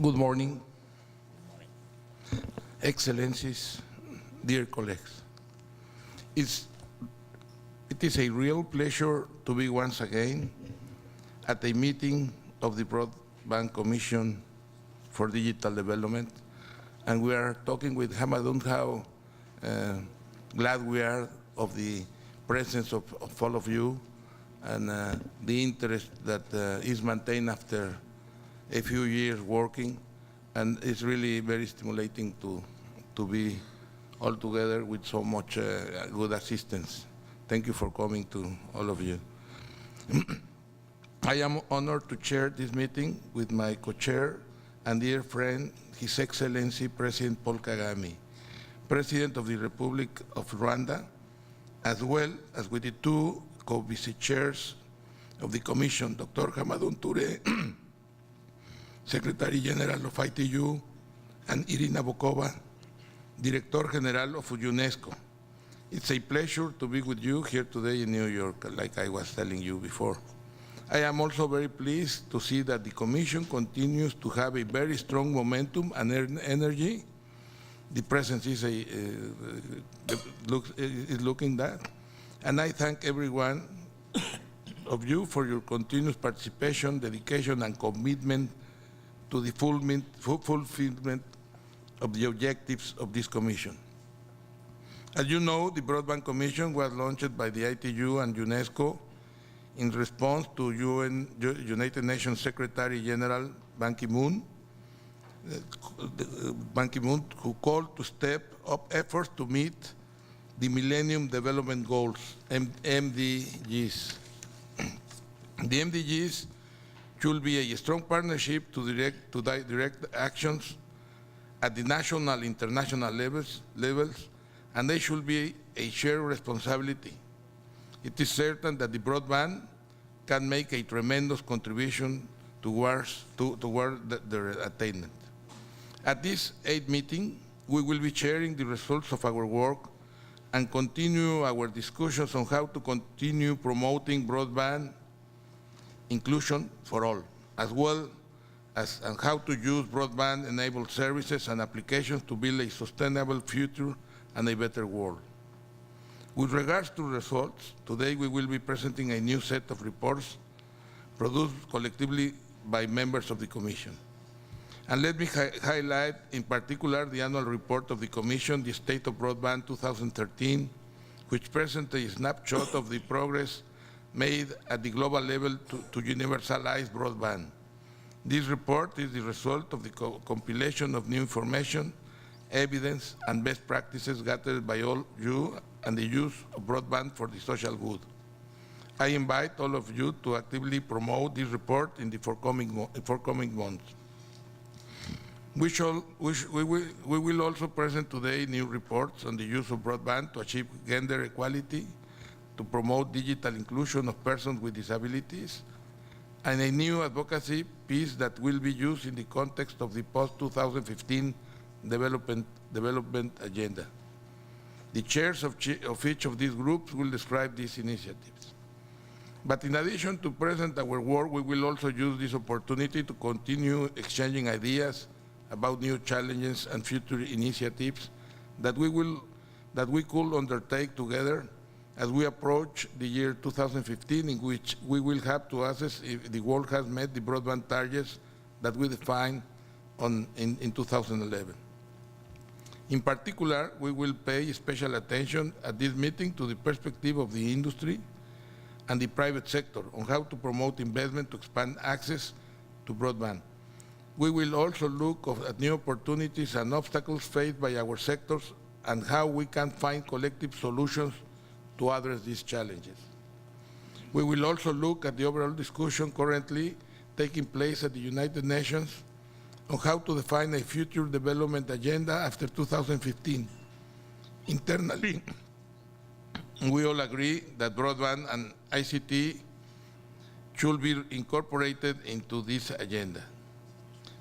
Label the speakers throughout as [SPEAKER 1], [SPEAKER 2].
[SPEAKER 1] Good morning, Excellencies, dear colleagues. It is a real pleasure to be once again at a meeting of the Broadband Commission for Digital Development, and we are talking with Hamadun how glad we are of the presence of all of you and the interest that is maintained after a few years working, and it's really very stimulating to be all together with so much good assistance. Thank you for coming to all of you. I am honored to chair this meeting with my co-chair and dear friend, His Excellency President Paul Kagame, President of the Republic of Rwanda, as well as with the two co-vice chairs of the Commission, Dr. Hamadun Toure, Secretary General of ITU, and Irina Bokova, Director General of UNESCO. It's a pleasure to be with you here today in New York, like I was telling you before. I am also very pleased to see that the Commission continues to have a very strong momentum and energy. The presence is looking that. And I thank everyone of you for your continuous participation, dedication, and commitment to the fulfillment of the objectives of this Commission. As you know, the Broadband Commission was launched by the ITU and UNESCO in response to United Nations Secretary General Ban Ki-moon, who called to step up efforts to meet the Millennium Development Goals, MDGs. The MDGs should be a strong partnership to direct actions at the national, international levels, and they should be a shared responsibility. It is certain that the broadband can make a tremendous contribution toward their attainment. At this 8th meeting, we will be sharing the results of our work and continue our discussions on how to continue promoting broadband inclusion for all, as well as how to use broadband-enabled services and applications to build a sustainable future and a better world. With regards to results, today we will be presenting a new set of reports produced collectively by members of the Commission. And let me highlight in particular the annual report of the Commission, the State of Broadband 2013, which presents a snapshot of the progress made at the global level to universalize broadband. This report is the result of the compilation of new information, evidence, and best practices gathered by all you and the use of broadband for the social good. I invite all of you to actively promote this report in the forthcoming months. We will also present today new reports on the use of broadband to achieve gender equality, to promote digital inclusion of persons with disabilities, and a new advocacy piece that will be used in the context of the post-2015 development agenda. The chairs of each of these groups will describe these initiatives. But in addition to present our work, we will also use this opportunity to continue exchanging ideas about new challenges and future initiatives that we could undertake together as we approach the year 2015, in which we will have to assess if the world has met the broadband targets that we defined in 2011. In particular, we will pay special attention at this meeting to the perspective of the industry and the private sector on how to promote investment to expand access to broadband. We will also look at new opportunities and obstacles faced by our sectors and how we can find collective solutions to address these challenges. We will also look at the overall discussion currently taking place at the United Nations on how to define a future development agenda after 2015. Internally, we all agree that broadband and ICT should be incorporated into this agenda.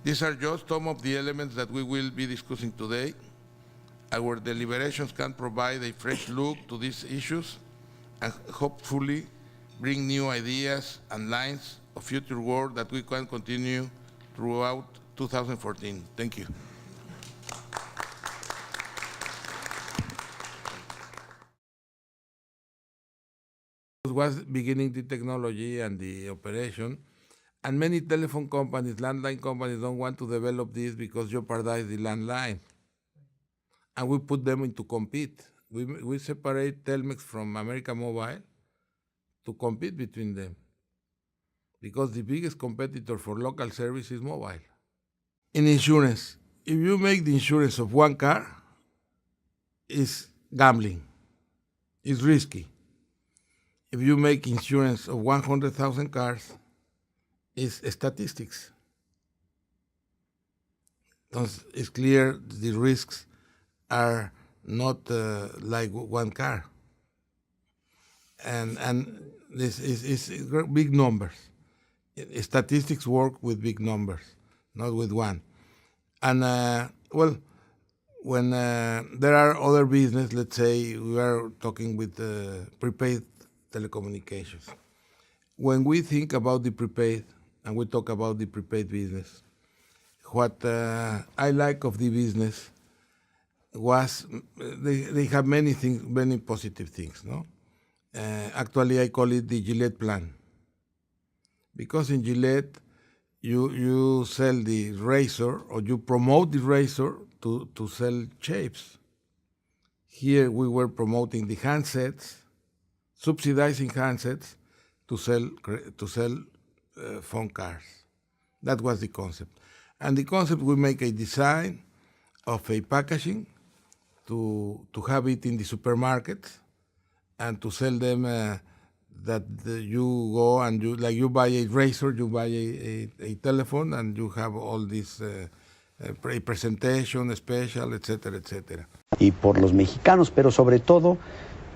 [SPEAKER 1] These are just some of the elements that we will be discussing today. Our deliberations can provide a fresh look to these issues and hopefully bring new ideas and lines of future work that we can continue throughout 2014. Thank you. Was beginning the technology and the operation, and many telephone companies, landline companies, don't want to develop this because jeopardize the landline. And we put them into compete. We separate Telmex from America Mobile to compete between them, because the biggest competitor for local service is mobile. In insurance, if you make the insurance of one car, it's gambling, it's risky. If you make insurance of 100,000 cars, it's statistics. It's clear the risks are not like one car. And this is big numbers. Statistics work with big numbers, not with one. And well, when there are other business, let's say we are talking with prepaid telecommunications. When we think about the prepaid, and we talk about the prepaid business, what I like of the business was they have many things, many positive things, no? Actually, I call it the Gillette plan. Because in Gillette, you sell the razor, or you promote the razor to sell shapes. Here we were promoting the handsets, subsidizing handsets to sell phone cars. That was the concept. And the concept, we make a design of a packaging to have it in the supermarkets and to sell them that you go and you buy a razor, you buy a telephone, and you have all this presentation, special, etcétera, etcétera.
[SPEAKER 2] Y por los mexicanos, pero sobre todo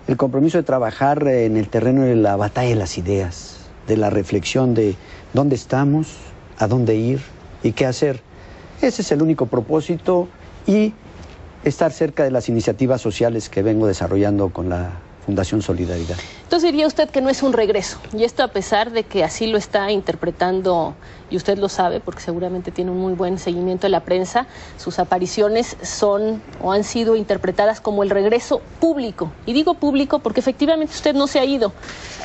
[SPEAKER 2] el compromiso de trabajar en el terreno de la batalla de las ideas, de la reflexión de dónde estamos, a dónde ir y qué hacer. Ese es el único propósito, y estar cerca de las iniciativas sociales que vengo desarrollando con la Fundación Solidaridad.
[SPEAKER 3] Entonces diría usted que no es un regreso, y esto a pesar de que así lo está interpretando, y usted lo sabe porque seguramente tiene un muy buen seguimiento de la prensa, sus apariciones son o han sido interpretadas como el regreso público. Y digo público porque efectivamente usted no se ha ido.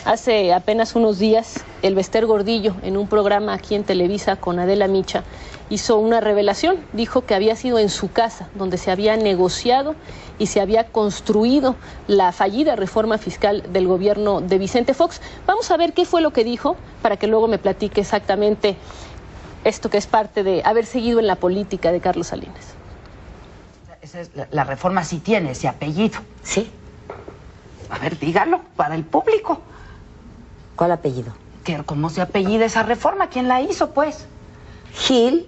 [SPEAKER 3] Hace apenas unos días, el Bester Gordillo, en un programa aquí en Televisa con Adela Micha, hizo una revelación. Dijo que había sido en su casa donde se había negociado y se había construido la fallida reforma fiscal del gobierno de Vicente Fox. Vamos a ver qué fue lo que dijo para que luego me platique exactamente esto que es parte de haber seguido en la política de Carlos Salinas.
[SPEAKER 4] Esa es la reforma sí tiene ese apellido.
[SPEAKER 5] Sí.
[SPEAKER 4] A ver, dígalo para el público.
[SPEAKER 5] ¿Cuál apellido?
[SPEAKER 4] ¿Cómo se apellida esa reforma? ¿Quién la hizo, pues?
[SPEAKER 5] Gil,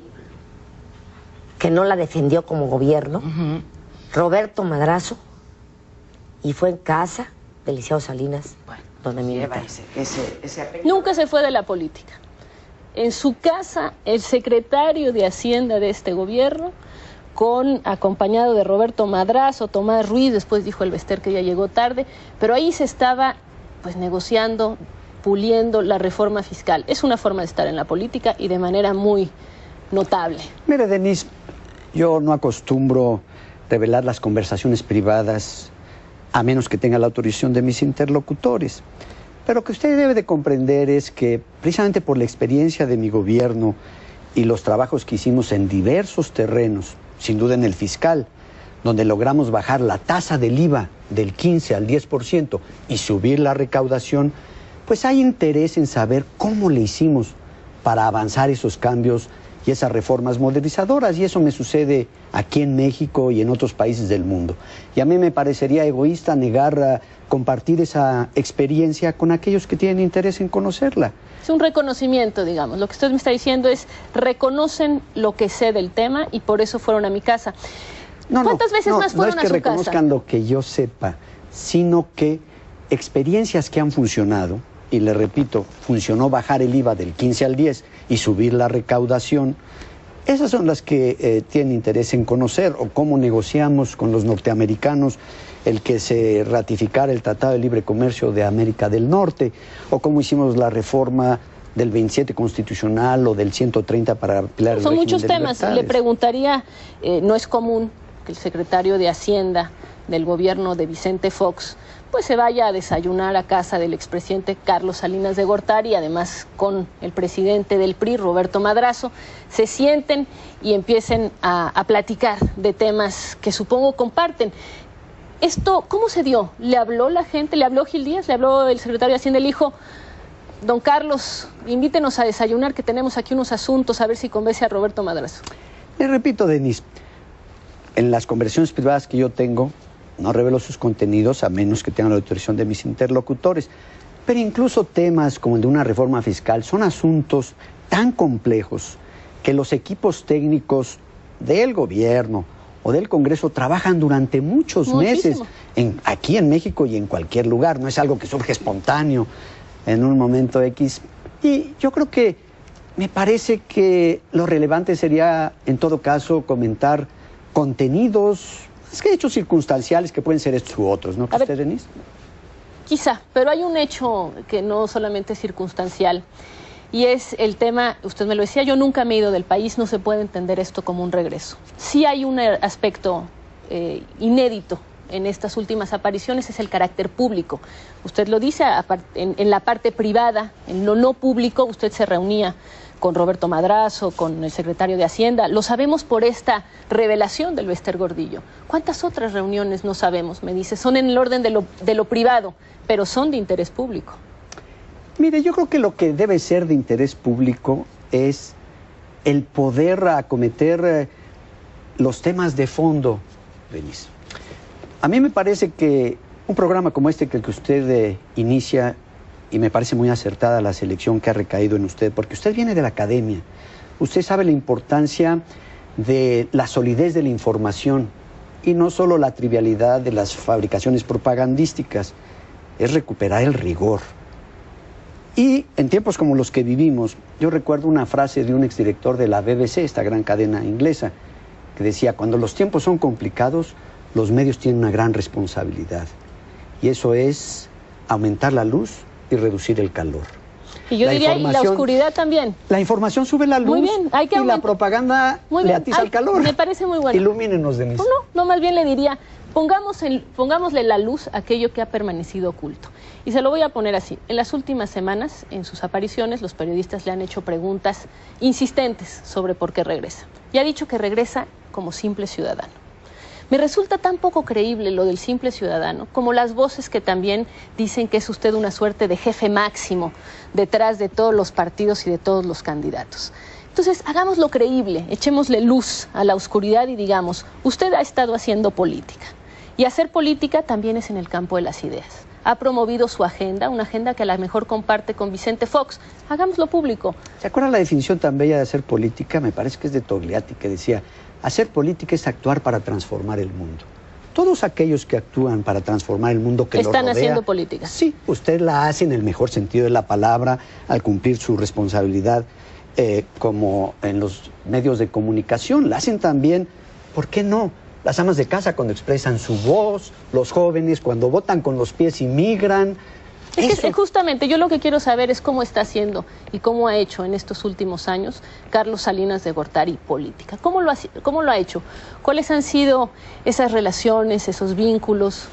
[SPEAKER 5] que no la defendió como gobierno, Roberto Madrazo, y fue en casa del licenciado Salinas, donde me
[SPEAKER 4] lleva ese apellido.
[SPEAKER 3] Nunca se fue de la política. En su casa, el secretario de Hacienda de este gobierno, acompañado de Roberto Madrazo, Tomás Ruiz, después dijo el Bester que ya llegó tarde, pero ahí se estaba pues negociando, puliendo la reforma fiscal. Es una forma de estar en la política y de manera muy notable.
[SPEAKER 2] Mire, Denise, yo no acostumbro revelar las conversaciones privadas a menos que tenga la autorización de mis interlocutores. Pero lo que usted debe de comprender es que precisamente por la experiencia de mi gobierno y los trabajos que hicimos en diversos terrenos, sin duda en el fiscal, donde logramos bajar la tasa del IVA del 15 al 10% y subir la recaudación, pues hay interés en saber cómo le hicimos para avanzar esos cambios y esas reformas modernizadoras, y eso me sucede aquí en México y en otros países del mundo. Y a mí me parecería egoísta negar compartir esa experiencia con aquellos que tienen interés en conocerla.
[SPEAKER 3] Es un reconocimiento, digamos. Lo que usted me está diciendo es, reconocen lo que sé del tema y por eso fueron a mi casa. ¿Cuántas veces más fueron a su casa? No es que
[SPEAKER 2] reconozcan lo que yo sepa, sino que experiencias que han funcionado, y le repito, funcionó bajar el IVA del 15 al 10 y subir la recaudación, esas son las que tienen interés en conocer, o cómo negociamos con los norteamericanos el que se ratificara el Tratado de Libre Comercio de América del Norte, o cómo hicimos la reforma del 27 constitucional o del 130 para ampliar el
[SPEAKER 3] Son
[SPEAKER 2] régimen
[SPEAKER 3] muchos
[SPEAKER 2] de
[SPEAKER 3] temas. Le
[SPEAKER 2] libertades.
[SPEAKER 3] preguntaría, no es común que el secretario de Hacienda del gobierno de Vicente Fox pues se vaya a desayunar a casa del expresidente Carlos Salinas de Gortari, además con el presidente del PRI, Roberto Madrazo, se sienten y empiecen a platicar de temas que supongo comparten. Esto, ¿cómo se dio? ¿Le habló la gente? ¿Le habló Gil Díaz? ¿Le habló el secretario de Hacienda? Le dijo, don Carlos, invítenos a desayunar que tenemos aquí unos asuntos, a ver si convence a Roberto Madrazo.
[SPEAKER 2] Le repito, Denise, en las conversaciones privadas que yo tengo, no revelo sus contenidos a menos que tengan la autorización de mis interlocutores. Pero incluso temas como el de una reforma fiscal son asuntos tan complejos que los equipos técnicos del gobierno o del Congreso trabajan durante muchos meses aquí en México y en cualquier lugar. No es algo que surge espontáneo en un momento X. Y yo creo que me parece que lo relevante sería, en todo caso, comentar contenidos, es que hechos circunstanciales que pueden ser estos u otros, ¿no? ¿Usted, Denise?
[SPEAKER 3] Quizá, pero hay un hecho que no solamente es circunstancial y es el tema, usted me lo decía, yo nunca me he ido del país, no se puede entender esto como un regreso. Sí hay un aspecto inédito en estas últimas apariciones, es el carácter público. Usted lo dice, en la parte privada, en lo no público, usted se reunía con Roberto Madrazo, con el secretario de Hacienda. Lo sabemos por esta revelación del Bester Gordillo. ¿Cuántas otras reuniones no sabemos? Me dice, son en el orden de lo privado, pero son de interés público.
[SPEAKER 2] Mire, yo creo que lo que debe ser de interés público es el poder acometer los temas de fondo, Denise. A mí me parece que un programa como este que usted inicia, y me parece muy acertada la selección que ha recaído en usted, porque usted viene de la academia, usted sabe la importancia de la solidez de la información y no solo la trivialidad de las fabricaciones propagandísticas, es recuperar el rigor. Y en tiempos como los que vivimos, yo recuerdo una frase de un exdirector de la BBC, esta gran cadena inglesa, que decía, cuando los tiempos son complicados, los medios tienen una gran responsabilidad. Y eso es aumentar la luz y reducir el calor.
[SPEAKER 3] Y yo diría, y la oscuridad también.
[SPEAKER 2] La información sube la luz.
[SPEAKER 3] Muy bien, hay que
[SPEAKER 2] y la propaganda le atiza el calor.
[SPEAKER 3] Me parece muy bueno.
[SPEAKER 2] Ilumínenos, Denise.
[SPEAKER 3] No, más bien le diría, pongámosle la luz a aquello que ha permanecido oculto. Y se lo voy a poner así. En las últimas semanas, en sus apariciones, los periodistas le han hecho preguntas insistentes sobre por qué regresa. Y ha dicho que regresa como simple ciudadano. Me resulta tan poco creíble lo del simple ciudadano, como las voces que también dicen que es usted una suerte de jefe máximo detrás de todos los partidos y de todos los candidatos. Entonces, hagámoslo creíble, echémosle luz a la oscuridad y digamos, usted ha estado haciendo política. Y hacer política también es en el campo de las ideas. Ha promovido su agenda, una agenda que a lo mejor comparte con Vicente Fox. Hagámoslo público.
[SPEAKER 2] ¿Se acuerda la definición tan bella de hacer política? Me parece que es de Togliatti, que decía, hacer política es actuar para transformar el mundo. Todos aquellos que actúan para transformar el mundo que
[SPEAKER 3] están
[SPEAKER 2] lo rodea,
[SPEAKER 3] haciendo política.
[SPEAKER 2] Sí, usted la hace en el mejor sentido de la palabra, al cumplir su responsabilidad como en los medios de comunicación. La hacen también, ¿por qué no? Las amas de casa cuando expresan su voz, los jóvenes cuando votan con los pies y migran.
[SPEAKER 3] Es que justamente yo lo que quiero saber es cómo está haciendo y cómo ha hecho en estos últimos años Carlos Salinas de Gortari política. ¿Cómo lo ha hecho? ¿Cuáles han sido esas relaciones, esos vínculos?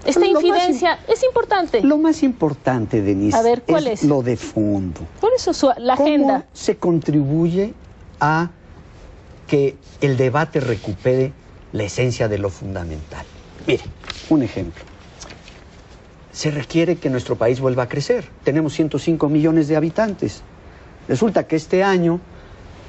[SPEAKER 3] Esta infidencia es importante.
[SPEAKER 2] Lo más importante, Denise,
[SPEAKER 3] a ver, ¿cuál es?
[SPEAKER 2] Lo de fondo.
[SPEAKER 3] Por eso la agenda.
[SPEAKER 2] ¿Cómo se contribuye a que el debate recupere la esencia de lo fundamental? Mire, un ejemplo. Se requiere que nuestro país vuelva a crecer. Tenemos 105 millones de habitantes. Resulta que este año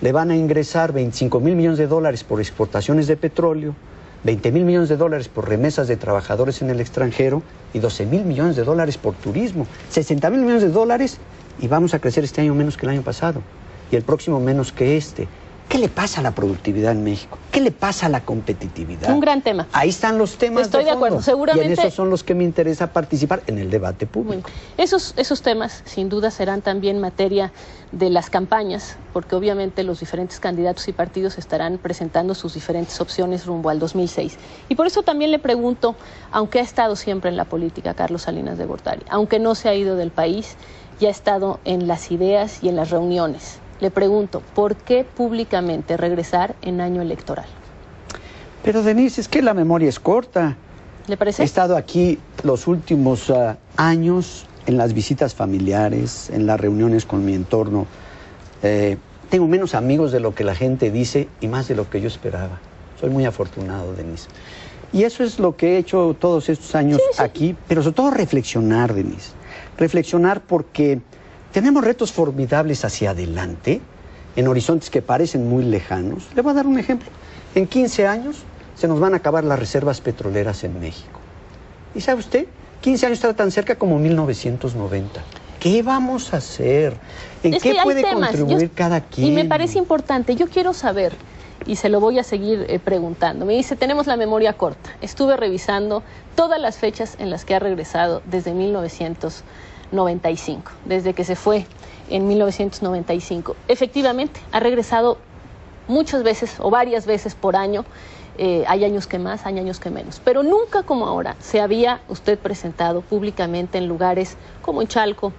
[SPEAKER 2] le van a ingresar 25,000 millones de dólares por exportaciones de petróleo, 20,000 millones de dólares por remesas de trabajadores en el extranjero y 12,000 millones de dólares por turismo. 60,000 millones de dólares y vamos a crecer este año menos que el año pasado y el próximo menos que este. ¿Qué le pasa a la productividad en México? ¿Qué le pasa a la competitividad?
[SPEAKER 3] Un gran tema.
[SPEAKER 2] Ahí están los temas
[SPEAKER 3] Estoy de
[SPEAKER 2] fondo.
[SPEAKER 3] acuerdo, seguramente.
[SPEAKER 2] Y en esos son los que me interesa participar en el debate público.
[SPEAKER 3] Esos temas, sin duda, serán también materia de las campañas, porque obviamente los diferentes candidatos y partidos estarán presentando sus diferentes opciones rumbo al 2006. Y por eso también le pregunto, aunque ha estado siempre en la política Carlos Salinas de Gortari, aunque no se ha ido del país, ya ha estado en las ideas y en las reuniones. Le pregunto, ¿por qué públicamente regresar en año electoral?
[SPEAKER 2] Pero Denise, es que la memoria es corta.
[SPEAKER 3] ¿Le parece?
[SPEAKER 2] He estado aquí los últimos años en las visitas familiares, en las reuniones con mi entorno. Tengo menos amigos de lo que la gente dice y más de lo que yo esperaba. Soy muy afortunado, Denise. Y eso es lo que he hecho todos estos años aquí, pero sobre todo reflexionar, Denise. Reflexionar porque tenemos retos formidables hacia adelante, en horizontes que parecen muy lejanos. Le voy a dar un ejemplo. En 15 años se nos van a acabar las reservas petroleras en México. ¿Y sabe usted? 15 años está tan cerca como 1990. ¿Qué vamos a hacer? ¿En qué puede contribuir cada quien?
[SPEAKER 3] Y me parece importante, yo quiero saber, y se lo voy a seguir preguntando. Me dice, tenemos la memoria corta. Estuve revisando todas las fechas en las que ha regresado desde 1995, desde que se fue en 1995. Efectivamente, ha regresado muchas veces o varias veces por año. Hay años que más, hay años que menos. Pero nunca como ahora se había usted presentado públicamente en lugares como en Chalco.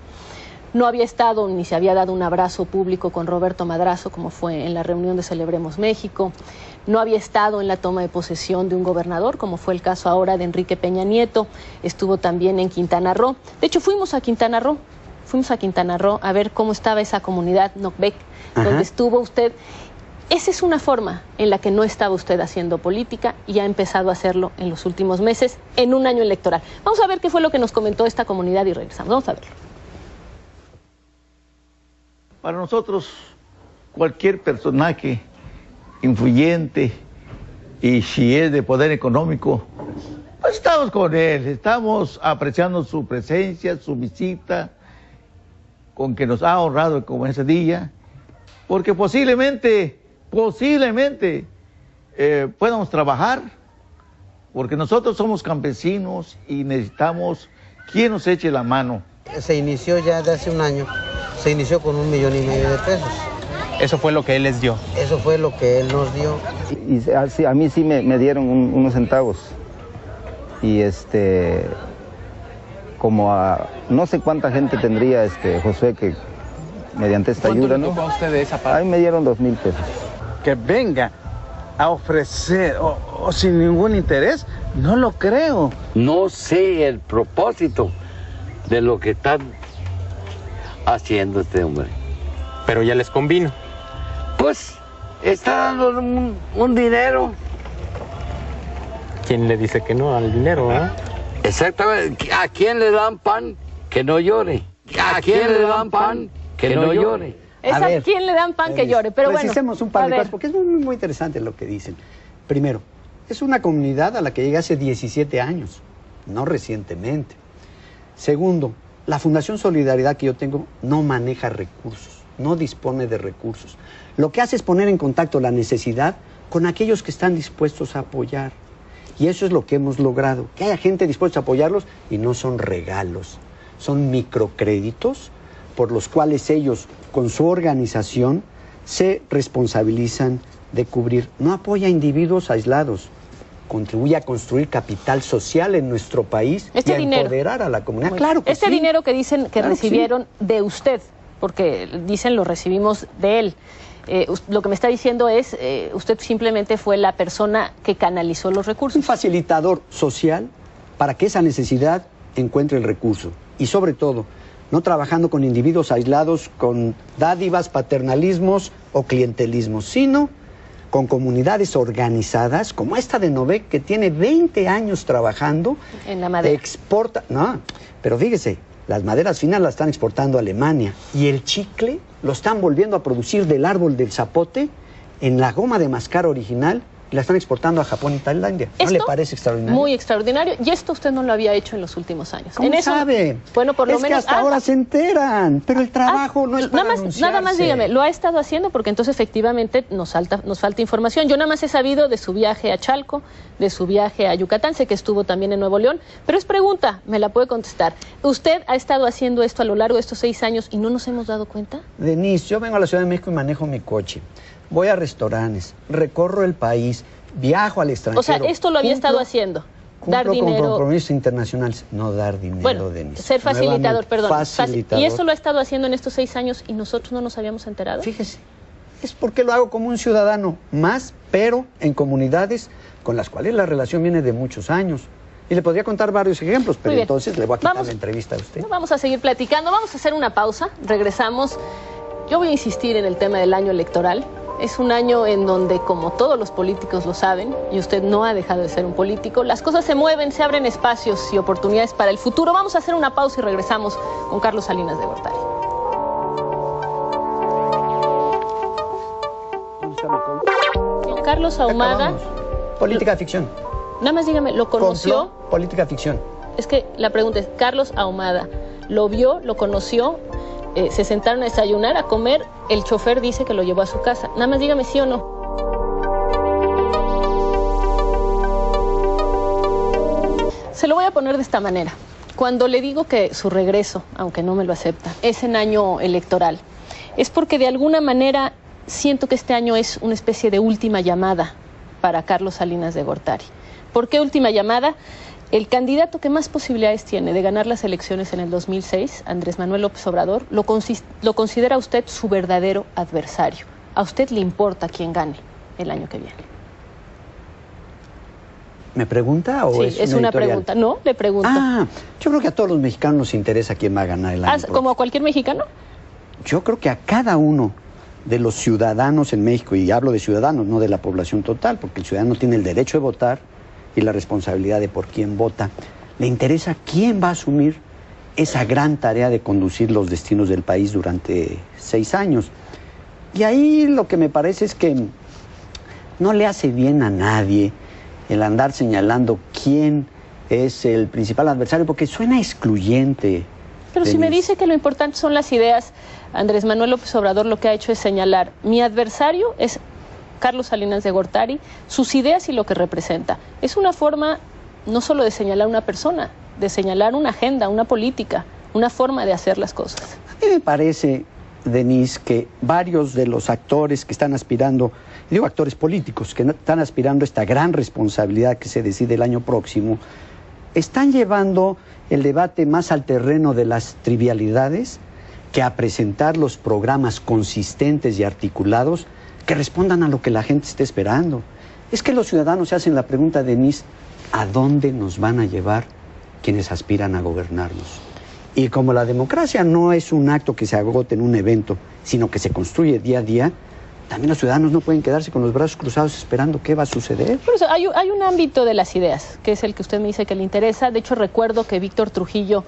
[SPEAKER 3] No había estado ni se había dado un abrazo público con Roberto Madrazo, como fue en la reunión de Celebremos México. No había estado en la toma de posesión de un gobernador, como fue el caso ahora de Enrique Peña Nieto. Estuvo también en Quintana Roo. De hecho, fuimos a Quintana Roo a ver cómo estaba esa comunidad Nocbec, donde estuvo usted. Esa es una forma en la que no estaba usted haciendo política y ha empezado a hacerlo en los últimos meses, en un año electoral. Vamos a ver qué fue lo que nos comentó esta comunidad y regresamos. Vamos a verlo.
[SPEAKER 6] Para nosotros, cualquier personaje influyente y si es de poder económico, pues estamos con él, estamos apreciando su presencia, su visita, con que nos ha honrado como ese día, porque posiblemente podamos trabajar, porque nosotros somos campesinos y necesitamos quien nos eche la mano.
[SPEAKER 7] Se inició ya de hace un año, se inició con 1,5 millones de pesos.
[SPEAKER 8] Eso fue lo que él les dio.
[SPEAKER 7] Eso fue lo que él nos dio.
[SPEAKER 9] Y a mí sí me dieron unos centavos. Y como a no sé cuánta gente tendría Josué que mediante esta ayuda, ¿no?
[SPEAKER 8] ¿Cuánto le tocó a usted de esa parte?
[SPEAKER 9] A mí me dieron 2,000 pesos.
[SPEAKER 10] Que venga a ofrecer o sin ningún interés, no lo creo.
[SPEAKER 11] No sé el propósito de lo que están haciendo este hombre.
[SPEAKER 8] Pero ya les convino.
[SPEAKER 11] Pues está dando un dinero.
[SPEAKER 8] ¿Quién le dice que no al dinero, eh?
[SPEAKER 11] Exactamente. ¿A quién le dan pan que no llore? ¿A quién le dan pan que no llore?
[SPEAKER 3] Es a quién le dan pan que llore. Pero bueno,
[SPEAKER 2] precisemos un par de cosas, porque es muy interesante lo que dicen. Primero, es una comunidad a la que llegué hace 17 años, no recientemente. Segundo, la Fundación Solidaridad que yo tengo no maneja recursos, no dispone de recursos. Lo que hace es poner en contacto la necesidad con aquellos que están dispuestos a apoyar. Y eso es lo que hemos logrado, que haya gente dispuesta a apoyarlos y no son regalos, son microcréditos por los cuales ellos, con su organización, se responsabilizan de cubrir. No apoya a individuos aislados, contribuye a construir capital social en nuestro país y a empoderar a la comunidad. Claro que sí.
[SPEAKER 3] Dinero que dicen que recibieron de usted, porque dicen lo recibimos de él. Lo que me está diciendo es, usted simplemente fue la persona que canalizó los recursos.
[SPEAKER 2] Un facilitador social para que esa necesidad encuentre el recurso. Y sobre todo, no trabajando con individuos aislados, con dádivas, paternalismos o clientelismos, sino con comunidades organizadas, como esta de Nocbec, que tiene 20 años trabajando.
[SPEAKER 3] En la madera.
[SPEAKER 2] Exporta, no, pero fíjese, las maderas finas las están exportando a Alemania y el chicle lo están volviendo a producir del árbol del zapote en la goma de mascar original y la están exportando a Japón y Tailandia. ¿No le parece extraordinario?
[SPEAKER 3] Muy extraordinario. Y esto usted no lo había hecho en los últimos años.
[SPEAKER 2] ¿Cómo sabe?
[SPEAKER 3] Bueno, por lo menos...
[SPEAKER 2] que hasta ahora se enteran, pero el trabajo no es para anunciarse.
[SPEAKER 3] Nada más dígame, ¿lo ha estado haciendo? Porque entonces efectivamente nos falta información. Yo nada más he sabido de su viaje a Chalco, de su viaje a Yucatán, sé que estuvo también en Nuevo León, pero es pregunta, me la puede contestar. ¿Usted ha estado haciendo esto a lo largo de estos 6 años y no nos hemos dado cuenta?
[SPEAKER 2] Denise, yo vengo a la Ciudad de México y manejo mi coche. Voy a restaurantes, recorro el país, viajo al extranjero.
[SPEAKER 3] O sea, esto lo había estado haciendo. Dar dinero.
[SPEAKER 2] Con compromisos internacionales. No dar dinero,
[SPEAKER 3] bueno,
[SPEAKER 2] Denise.
[SPEAKER 3] ser facilitador, perdón.
[SPEAKER 2] Facilitador.
[SPEAKER 3] ¿Y esto lo ha estado haciendo en estos 6 años y nosotros no nos habíamos enterado?
[SPEAKER 2] Fíjese, es porque lo hago como un ciudadano más, pero en comunidades con las cuales la relación viene de muchos años. Y le podría contar varios ejemplos, pero entonces le voy a quitar la entrevista a usted.
[SPEAKER 3] Vamos a seguir platicando, vamos a hacer una pausa, regresamos. Yo voy a insistir en el tema del año electoral. Es un año en donde, como todos los políticos lo saben, y usted no ha dejado de ser un político, las cosas se mueven, se abren espacios y oportunidades para el futuro. Vamos a hacer una pausa y regresamos con Carlos Salinas de Gortari. Con Carlos Ahumada.
[SPEAKER 2] Política ficción.
[SPEAKER 3] Nada más dígame, ¿lo conoció?
[SPEAKER 2] Política ficción.
[SPEAKER 3] Es que la pregunta es, Carlos Ahumada, ¿lo vio, lo conoció? Se sentaron a desayunar, a comer, el chofer dice que lo llevó a su casa. Nada más dígame sí o no. Se lo voy a poner de esta manera. Cuando le digo que su regreso, aunque no me lo acepta, es en año electoral, es porque de alguna manera siento que este año es una especie de última llamada para Carlos Salinas de Gortari. ¿Por qué última llamada? El candidato que más posibilidades tiene de ganar las elecciones en el 2006, Andrés Manuel López Obrador, lo considera usted su verdadero adversario. ¿A usted le importa quién gane el año que viene?
[SPEAKER 2] ¿Me pregunta o
[SPEAKER 3] sí, es una pregunta? No, le pregunto.
[SPEAKER 2] Yo creo que a todos los mexicanos nos interesa quién va a ganar el año próximo.
[SPEAKER 3] ¿Como a cualquier mexicano?
[SPEAKER 2] Yo creo que a cada uno de los ciudadanos en México, y hablo de ciudadanos, no de la población total, porque el ciudadano tiene el derecho de votar y la responsabilidad de por quién vota, le interesa quién va a asumir esa gran tarea de conducir los destinos del país durante 6 años. Y ahí lo que me parece es que no le hace bien a nadie el andar señalando quién es el principal adversario, porque suena excluyente.
[SPEAKER 3] Pero si me dice que lo importante son las ideas, Andrés Manuel López Obrador lo que ha hecho es señalar, mi adversario es Carlos Salinas de Gortari, sus ideas y lo que representa. Es una forma no solo de señalar una persona, de señalar una agenda, una política, una forma de hacer las cosas.
[SPEAKER 2] A mí me parece, Denise, que varios de los actores que están aspirando, digo actores políticos, que están aspirando a esta gran responsabilidad que se decide el año próximo, están llevando el debate más al terreno de las trivialidades que a presentar los programas consistentes y articulados que respondan a lo que la gente está esperando. Es que los ciudadanos se hacen la pregunta, Denise, ¿a dónde nos van a llevar quienes aspiran a gobernarnos? Y como la democracia no es un acto que se agote en un evento, sino que se construye día a día, también los ciudadanos no pueden quedarse con los brazos cruzados esperando qué va a suceder.
[SPEAKER 3] Por eso hay un ámbito de las ideas, que es el que usted me dice que le interesa. De hecho, recuerdo que Víctor Trujillo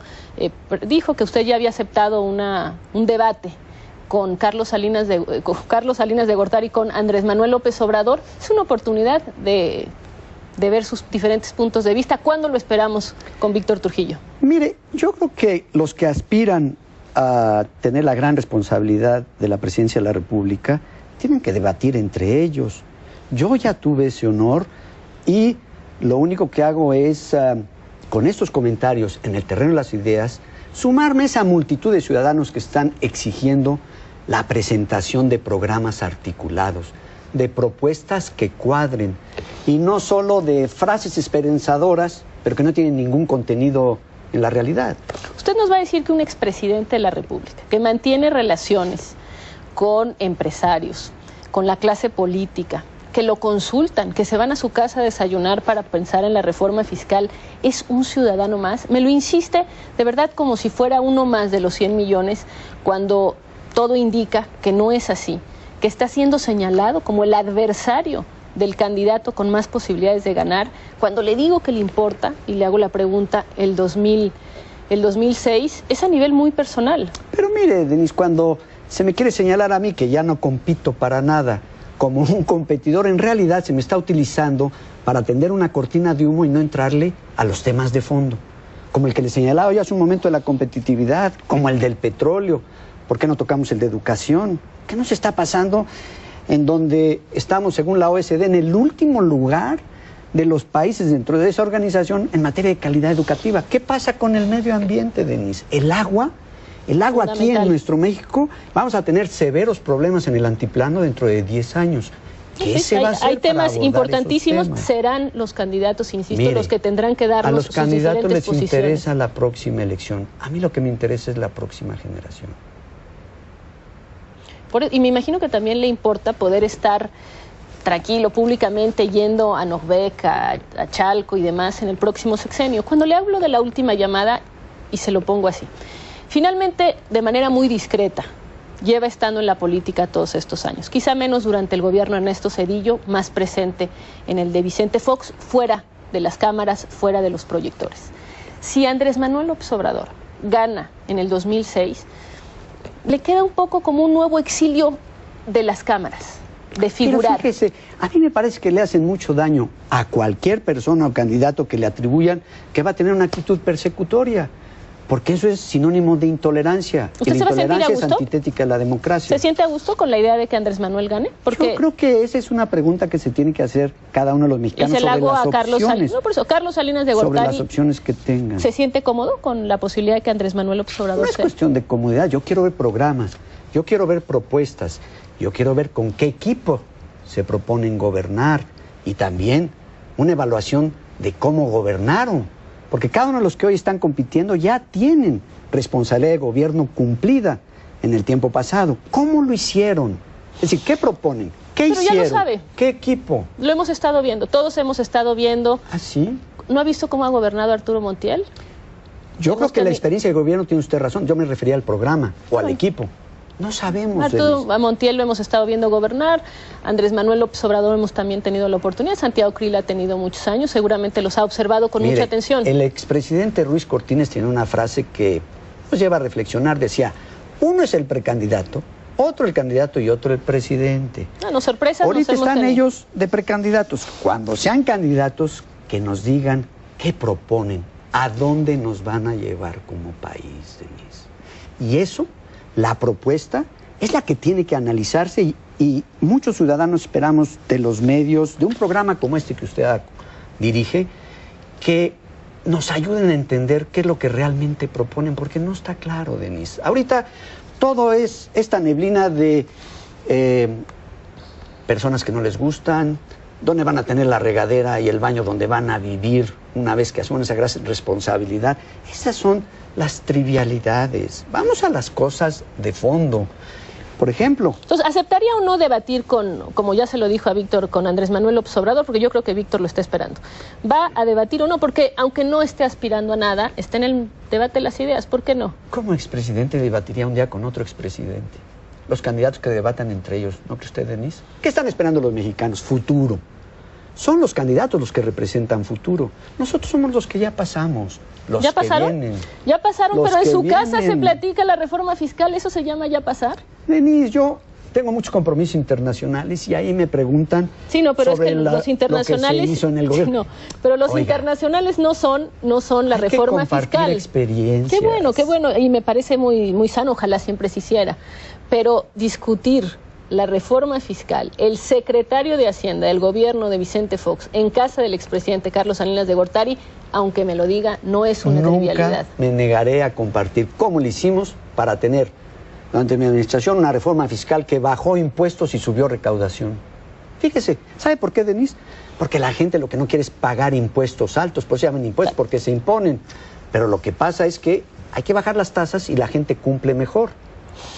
[SPEAKER 3] dijo que usted ya había aceptado un debate con Carlos Salinas de Gortari y con Andrés Manuel López Obrador. Es una oportunidad de ver sus diferentes puntos de vista. ¿Cuándo lo esperamos con Víctor Trujillo?
[SPEAKER 2] Mire, yo creo que los que aspiran a tener la gran responsabilidad de la presidencia de la República tienen que debatir entre ellos. Yo ya tuve ese honor y lo único que hago es, con estos comentarios en el terreno de las ideas, sumarme a esa multitud de ciudadanos que están exigiendo la presentación de programas articulados, de propuestas que cuadren, y no solo de frases esperanzadoras, pero que no tienen ningún contenido en la realidad.
[SPEAKER 3] Usted nos va a decir que un expresidente de la República, que mantiene relaciones con empresarios, con la clase política, que lo consultan, que se van a su casa a desayunar para pensar en la reforma fiscal, es un ciudadano más. Me lo insiste de verdad como si fuera uno más de los 100 millones, cuando todo indica que no es así, que está siendo señalado como el adversario del candidato con más posibilidades de ganar. Cuando le digo que le importa, y le hago la pregunta, el 2006, es a nivel muy personal.
[SPEAKER 2] Pero mire, Denise, cuando se me quiere señalar a mí que ya no compito para nada como un competidor, en realidad se me está utilizando para tender una cortina de humo y no entrarle a los temas de fondo, como el que le señalaba yo hace un momento de la competitividad, como el del petróleo. ¿Por qué no tocamos el de educación? ¿Qué nos está pasando en donde estamos, según la OSD, en el último lugar de los países dentro de esa organización en materia de calidad educativa? ¿Qué pasa con el medio ambiente, Denise? El agua aquí en nuestro México, vamos a tener severos problemas en el altiplano dentro de 10 años. ¿Qué se va a hacer
[SPEAKER 3] hay temas
[SPEAKER 2] para
[SPEAKER 3] importantísimos,
[SPEAKER 2] temas?
[SPEAKER 3] serán los candidatos, insisto,
[SPEAKER 2] Mire,
[SPEAKER 3] los que tendrán que darnos
[SPEAKER 2] a los
[SPEAKER 3] sus
[SPEAKER 2] candidatos
[SPEAKER 3] diferentes
[SPEAKER 2] les
[SPEAKER 3] posiciones.
[SPEAKER 2] interesa la próxima elección. A mí lo que me interesa es la próxima generación.
[SPEAKER 3] Y me imagino que también le importa poder estar tranquilo, públicamente, yendo a Novec, a Chalco y demás en el próximo sexenio. Cuando le hablo de la última llamada, y se lo pongo así, finalmente, de manera muy discreta, lleva estando en la política todos estos años. Quizá menos durante el gobierno de Ernesto Zedillo, más presente en el de Vicente Fox, fuera de las cámaras, fuera de los proyectores. Si Andrés Manuel López Obrador gana en el 2006, le queda un poco como un nuevo exilio de las cámaras, de figurar.
[SPEAKER 2] Pero fíjese, a mí me parece que le hacen mucho daño a cualquier persona o candidato que le atribuyan que va a tener una actitud persecutoria, porque eso es sinónimo de intolerancia. Y la intolerancia es antitética a la democracia.
[SPEAKER 3] ¿Se siente a gusto con la idea de que Andrés Manuel gane? Porque
[SPEAKER 2] yo creo que esa es una pregunta que se tiene que hacer cada uno de los mexicanos
[SPEAKER 3] sobre las
[SPEAKER 2] opciones.
[SPEAKER 3] A Carlos Salinas. No, por eso, Carlos Salinas de Gortari.
[SPEAKER 2] Sobre las opciones que tengan.
[SPEAKER 3] ¿Se siente cómodo con la posibilidad de que Andrés Manuel López Obrador
[SPEAKER 2] No es cuestión de comodidad. Yo quiero ver programas, yo quiero ver propuestas, yo quiero ver con qué equipo se proponen gobernar y también una evaluación de cómo gobernaron. Porque cada uno de los que hoy están compitiendo ya tienen responsabilidad de gobierno cumplida en el tiempo pasado. ¿Cómo lo hicieron? Es decir, ¿qué proponen? ¿Qué hicieron?
[SPEAKER 3] Ya lo sabe.
[SPEAKER 2] ¿Qué equipo?
[SPEAKER 3] Lo hemos estado viendo, todos hemos estado viendo.
[SPEAKER 2] ¿Ah, sí?
[SPEAKER 3] ¿No ha visto cómo ha gobernado Arturo Montiel?
[SPEAKER 2] Yo creo que la experiencia de gobierno tiene usted razón. Yo me refería al programa o al equipo. No sabemos.
[SPEAKER 3] A Montiel lo hemos estado viendo gobernar, Andrés Manuel López Obrador hemos también tenido la oportunidad, Santiago Krill ha tenido muchos años, seguramente los ha observado con mucha atención.
[SPEAKER 2] El expresidente Ruiz Cortines tiene una frase que nos lleva a reflexionar, decía, uno es el precandidato, otro el candidato y otro el presidente.
[SPEAKER 3] No, sorpresas.
[SPEAKER 2] Ahorita están ellos de precandidatos. Cuando sean candidatos, que nos digan qué proponen, a dónde nos van a llevar como país, Denise. Y eso, la propuesta, es la que tiene que analizarse y muchos ciudadanos esperamos de los medios, de un programa como este que usted dirige, que nos ayuden a entender qué es lo que realmente proponen, porque no está claro, Denise. Ahorita todo es esta neblina de personas que no les gustan, dónde van a tener la regadera y el baño donde van a vivir una vez que asumen esa gran responsabilidad. Esas son las trivialidades. Vamos a las cosas de fondo. Por ejemplo.
[SPEAKER 3] Entonces, ¿aceptaría o no debatir con, como ya se lo dijo a Víctor, con Andrés Manuel López Obrador? Porque yo creo que Víctor lo está esperando. ¿Va a debatir o no? Porque aunque no esté aspirando a nada, está en el debate de las ideas. ¿Por qué no?
[SPEAKER 2] ¿Cómo expresidente debatiría un día con otro expresidente? Los candidatos que debatan entre ellos, ¿no cree usted, Denise? ¿Qué están esperando los mexicanos? Futuro. Son los candidatos los que representan futuro. Nosotros somos los que ya pasamos, los
[SPEAKER 3] ¿Ya pasaron?
[SPEAKER 2] que vienen.
[SPEAKER 3] Ya pasaron, pero en su casa se
[SPEAKER 2] vienen.
[SPEAKER 3] platica la reforma fiscal, ¿eso se llama ya pasar?
[SPEAKER 2] Denise, yo tengo muchos compromisos internacionales y ahí me preguntan
[SPEAKER 3] sí, no, pero
[SPEAKER 2] sobre
[SPEAKER 3] es que los internacionales,
[SPEAKER 2] lo que se hizo en el gobierno.
[SPEAKER 3] Sí, no, pero los internacionales no son la reforma
[SPEAKER 2] que compartir
[SPEAKER 3] fiscal.
[SPEAKER 2] Experiencias.
[SPEAKER 3] Qué bueno, y me parece muy sano, ojalá siempre se hiciera. Pero discutir la reforma fiscal, el secretario de Hacienda del gobierno de Vicente Fox, en casa del expresidente Carlos Salinas de Gortari, aunque me lo diga, no es una trivialidad.
[SPEAKER 2] Nunca me negaré a compartir cómo lo hicimos para tener, durante mi administración, una reforma fiscal que bajó impuestos y subió recaudación. Fíjese, ¿sabe por qué, Denise? Porque la gente lo que no quiere es pagar impuestos altos, pues se llaman impuestos porque se imponen. Pero lo que pasa es que hay que bajar las tasas y la gente cumple mejor.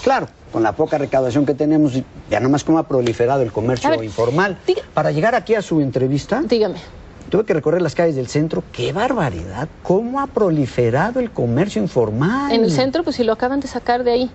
[SPEAKER 2] Claro, con la poca recaudación que tenemos, ya nomás cómo ha proliferado el comercio informal. Para llegar aquí a su entrevista,
[SPEAKER 3] dígame,
[SPEAKER 2] tuve que recorrer las calles del centro. ¡Qué barbaridad! ¿Cómo ha proliferado el comercio informal?
[SPEAKER 3] En el centro, pues si lo acaban de sacar de ahí.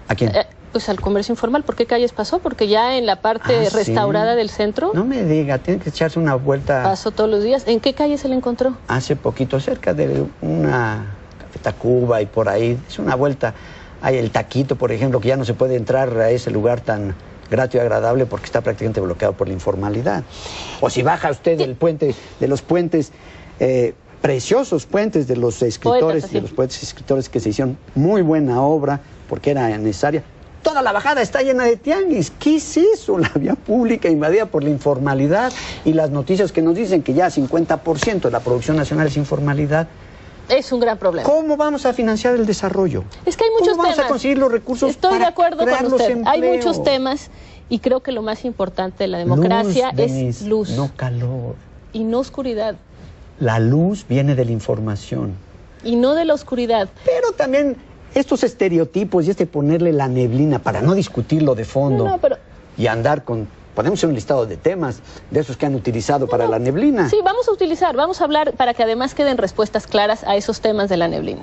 [SPEAKER 2] ¿A quién?
[SPEAKER 3] Pues al comercio informal. ¿Por qué calles pasó? Porque ya en la parte restaurada del centro.
[SPEAKER 2] No me diga, tiene que echarse una vuelta.
[SPEAKER 3] Pasó todos los días. ¿En qué calle se le encontró?
[SPEAKER 2] Hace poquito, cerca de una Café Tacuba y por ahí. Es una vuelta. Hay el Taquito, por ejemplo, que ya no se puede entrar a ese lugar tan grato y agradable porque está prácticamente bloqueado por la informalidad. O si baja usted del puente, de los puentes, preciosos puentes de los escritores,
[SPEAKER 3] Poetas,
[SPEAKER 2] de los poetas y escritores que se hicieron muy buena obra porque era necesaria. Toda la bajada está llena de tianguis. ¿Qué es eso? La vía pública invadida por la informalidad y las noticias que nos dicen que ya 50% de la producción nacional es informalidad.
[SPEAKER 3] Es un gran problema.
[SPEAKER 2] ¿Cómo vamos a financiar el desarrollo?
[SPEAKER 3] Es que hay muchos
[SPEAKER 2] ¿Cómo vamos
[SPEAKER 3] temas.
[SPEAKER 2] a conseguir los recursos
[SPEAKER 3] Estoy
[SPEAKER 2] para
[SPEAKER 3] de acuerdo
[SPEAKER 2] crear
[SPEAKER 3] con
[SPEAKER 2] los
[SPEAKER 3] usted. Hay
[SPEAKER 2] empleos?
[SPEAKER 3] muchos temas y creo que lo más importante de la democracia
[SPEAKER 2] Luz,
[SPEAKER 3] es
[SPEAKER 2] Denise,
[SPEAKER 3] luz
[SPEAKER 2] no calor.
[SPEAKER 3] y no oscuridad.
[SPEAKER 2] La luz viene de la información.
[SPEAKER 3] Y no de la oscuridad.
[SPEAKER 2] Pero también estos estereotipos y ponerle la neblina para no discutirlo de fondo y andar con... Podemos hacer un listado de temas de esos que han utilizado para la neblina.
[SPEAKER 3] Sí, vamos a hablar para que además queden respuestas claras a esos temas de la neblina.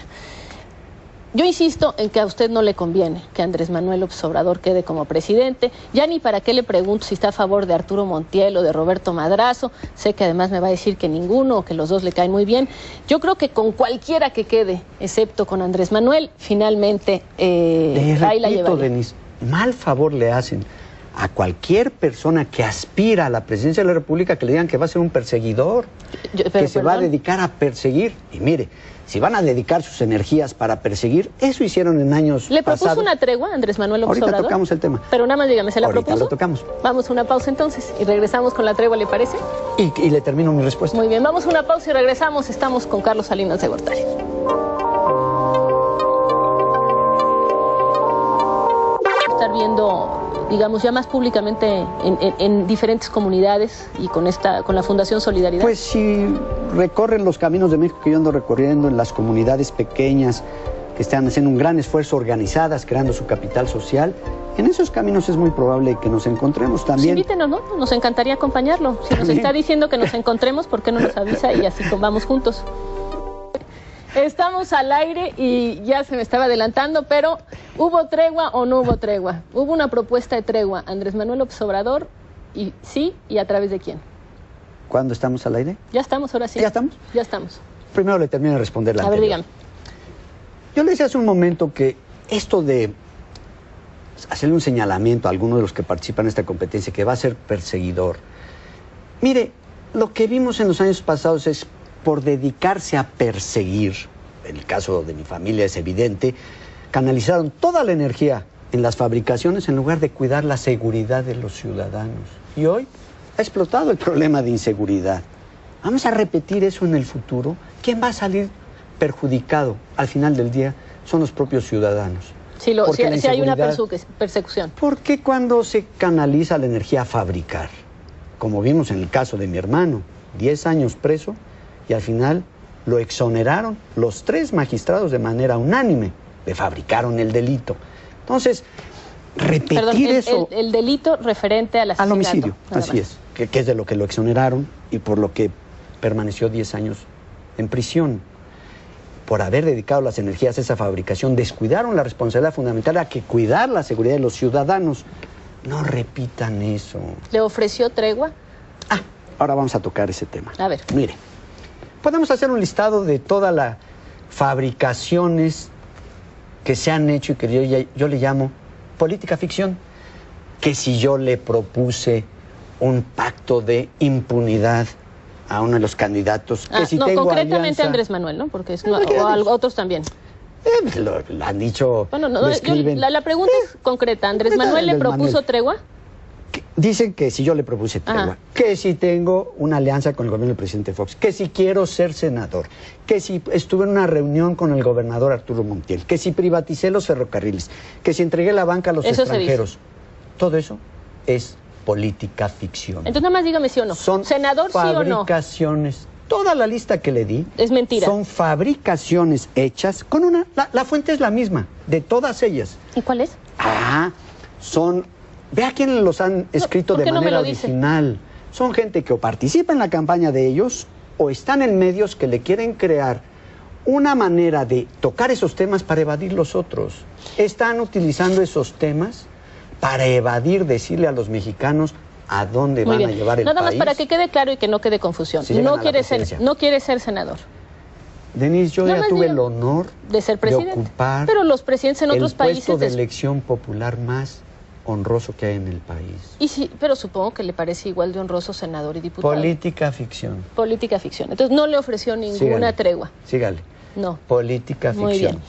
[SPEAKER 3] Yo insisto en que a usted no le conviene que Andrés Manuel López Obrador quede como presidente. Ya ni para qué le pregunto si está a favor de Arturo Montiel o de Roberto Madrazo. Sé que además me va a decir que ninguno o que los dos le caen muy bien. Yo creo que con cualquiera que quede, excepto con Andrés Manuel, finalmente ahí la llevaría.
[SPEAKER 2] Denise, mal favor le hacen a cualquier persona que aspira a la presidencia de la República que le digan que va a ser un perseguidor, que se va a dedicar a perseguir. Y mire, si van a dedicar sus energías para perseguir, eso hicieron en años
[SPEAKER 3] ¿Le propuso
[SPEAKER 2] pasados.
[SPEAKER 3] una tregua a Andrés Manuel López
[SPEAKER 2] Ahorita
[SPEAKER 3] Obrador?
[SPEAKER 2] tocamos el tema.
[SPEAKER 3] Pero nada más dígame, ¿se la
[SPEAKER 2] Ahorita
[SPEAKER 3] propuso?
[SPEAKER 2] lo tocamos.
[SPEAKER 3] Vamos a una pausa entonces y regresamos con la tregua, ¿le parece?
[SPEAKER 2] Y le termino mi respuesta.
[SPEAKER 3] Muy bien, vamos a una pausa y regresamos. Estamos con Carlos Salinas de Gortari. Estar viendo, digamos, ya más públicamente en diferentes comunidades y con la Fundación Solidaridad.
[SPEAKER 2] Pues si recorren los caminos de México que yo ando recorriendo en las comunidades pequeñas que están haciendo un gran esfuerzo, organizadas, creando su capital social, en esos caminos es muy probable que nos encontremos también.
[SPEAKER 3] Pues invítenos, ¿no? Nos encantaría acompañarlo. Si nos
[SPEAKER 2] También.
[SPEAKER 3] está diciendo que nos encontremos, ¿por qué no nos avisa y así vamos juntos? Estamos al aire y ya se me estaba adelantando, pero ¿hubo tregua o no hubo tregua? Hubo una propuesta de tregua, Andrés Manuel López Obrador, y sí, ¿y a través de quién?
[SPEAKER 2] ¿Cuándo estamos al aire?
[SPEAKER 3] Ya estamos, ahora sí.
[SPEAKER 2] ¿Ya estamos?
[SPEAKER 3] Ya estamos.
[SPEAKER 2] Primero le termino de responder la
[SPEAKER 3] A ver,
[SPEAKER 2] anterior.
[SPEAKER 3] dígame.
[SPEAKER 2] Yo le decía hace un momento que esto de hacerle un señalamiento a alguno de los que participan en esta competencia que va a ser perseguidor. Mire, lo que vimos en los años pasados es por dedicarse a perseguir, en el caso de mi familia es evidente, canalizaron toda la energía en las fabricaciones en lugar de cuidar la seguridad de los ciudadanos. Y hoy ha explotado el problema de inseguridad. Vamos a repetir eso en el futuro. ¿Quién va a salir perjudicado al final del día? Son los propios ciudadanos.
[SPEAKER 3] Si
[SPEAKER 2] Porque la
[SPEAKER 3] hay una
[SPEAKER 2] inseguridad-
[SPEAKER 3] persecución.
[SPEAKER 2] Porque cuando se canaliza la energía a fabricar, como vimos en el caso de mi hermano, 10 años preso, y al final lo exoneraron los 3 magistrados de manera unánime, le fabricaron el delito. Entonces, repetir
[SPEAKER 3] Perdón,
[SPEAKER 2] eso...
[SPEAKER 3] el delito referente al asesinato.
[SPEAKER 2] Al homicidio,
[SPEAKER 3] nada
[SPEAKER 2] así
[SPEAKER 3] más.
[SPEAKER 2] es, que es de lo que lo exoneraron y por lo que permaneció 10 años en prisión. Por haber dedicado las energías a esa fabricación, descuidaron la responsabilidad fundamental a que cuidar la seguridad de los ciudadanos. No repitan eso.
[SPEAKER 3] ¿Le ofreció tregua?
[SPEAKER 2] Ahora vamos a tocar ese tema.
[SPEAKER 3] A ver.
[SPEAKER 2] Mire, podemos hacer un listado de todas las fabricaciones que se han hecho y que yo le llamo política ficción. Que si yo le propuse un pacto de impunidad a uno de los candidatos, que si
[SPEAKER 3] no,
[SPEAKER 2] tengo
[SPEAKER 3] concretamente
[SPEAKER 2] alianza-
[SPEAKER 3] Andrés Manuel, ¿no? Porque es,
[SPEAKER 2] No,
[SPEAKER 3] no,
[SPEAKER 2] ¿qué
[SPEAKER 3] o
[SPEAKER 2] dices?
[SPEAKER 3] otros también.
[SPEAKER 2] Lo han dicho,
[SPEAKER 3] Bueno,
[SPEAKER 2] lo escriben.
[SPEAKER 3] la pregunta es concreta. ¿Andrés Manuel le
[SPEAKER 2] Andrés
[SPEAKER 3] propuso
[SPEAKER 2] Manuel.
[SPEAKER 3] tregua?
[SPEAKER 2] Dicen que si yo le propuse tregua,
[SPEAKER 3] Ajá.
[SPEAKER 2] que si tengo una alianza con el gobierno del presidente Fox, que si quiero ser senador, que si estuve en una reunión con el gobernador Arturo Montiel, que si privaticé los ferrocarriles, que si entregué la banca a los
[SPEAKER 3] Eso se
[SPEAKER 2] extranjeros. Todo eso es política ficción.
[SPEAKER 3] Entonces nada más dígame sí o no.
[SPEAKER 2] Son
[SPEAKER 3] ¿Senador sí o no?
[SPEAKER 2] fabricaciones. Toda la lista que le di
[SPEAKER 3] es mentira.
[SPEAKER 2] Son fabricaciones hechas con una... La fuente es la misma, de todas ellas.
[SPEAKER 3] ¿Y cuál es?
[SPEAKER 2] Son... Vea quiénes los han escrito
[SPEAKER 3] ¿por
[SPEAKER 2] de
[SPEAKER 3] qué no me
[SPEAKER 2] manera
[SPEAKER 3] lo dice?
[SPEAKER 2] original. Son gente que o participa en la campaña de ellos o están en medios que le quieren crear una manera de tocar esos temas para evadir los otros. Están utilizando esos temas para evadir, decirle a los mexicanos a dónde
[SPEAKER 3] Muy
[SPEAKER 2] van a
[SPEAKER 3] bien.
[SPEAKER 2] llevar el
[SPEAKER 3] Nada
[SPEAKER 2] país.
[SPEAKER 3] más para que quede claro y que no quede confusión.
[SPEAKER 2] Si llegan
[SPEAKER 3] No
[SPEAKER 2] a la
[SPEAKER 3] quiere ser senador.
[SPEAKER 2] Denise, yo
[SPEAKER 3] Nada
[SPEAKER 2] ya
[SPEAKER 3] más
[SPEAKER 2] tuve
[SPEAKER 3] diga-
[SPEAKER 2] el honor
[SPEAKER 3] de ser presidente.
[SPEAKER 2] ocupar
[SPEAKER 3] Pero los presidentes en otros
[SPEAKER 2] el puesto
[SPEAKER 3] países
[SPEAKER 2] de elección popular más honroso que hay en el país.
[SPEAKER 3] Y sí, pero supongo que le parece igual de honroso senador y diputado.
[SPEAKER 2] Política ficción.
[SPEAKER 3] Política ficción. Entonces no le ofreció ninguna
[SPEAKER 2] Sígale.
[SPEAKER 3] tregua.
[SPEAKER 2] Sígale.
[SPEAKER 3] No.
[SPEAKER 2] Política
[SPEAKER 3] Muy
[SPEAKER 2] ficción.
[SPEAKER 3] bien.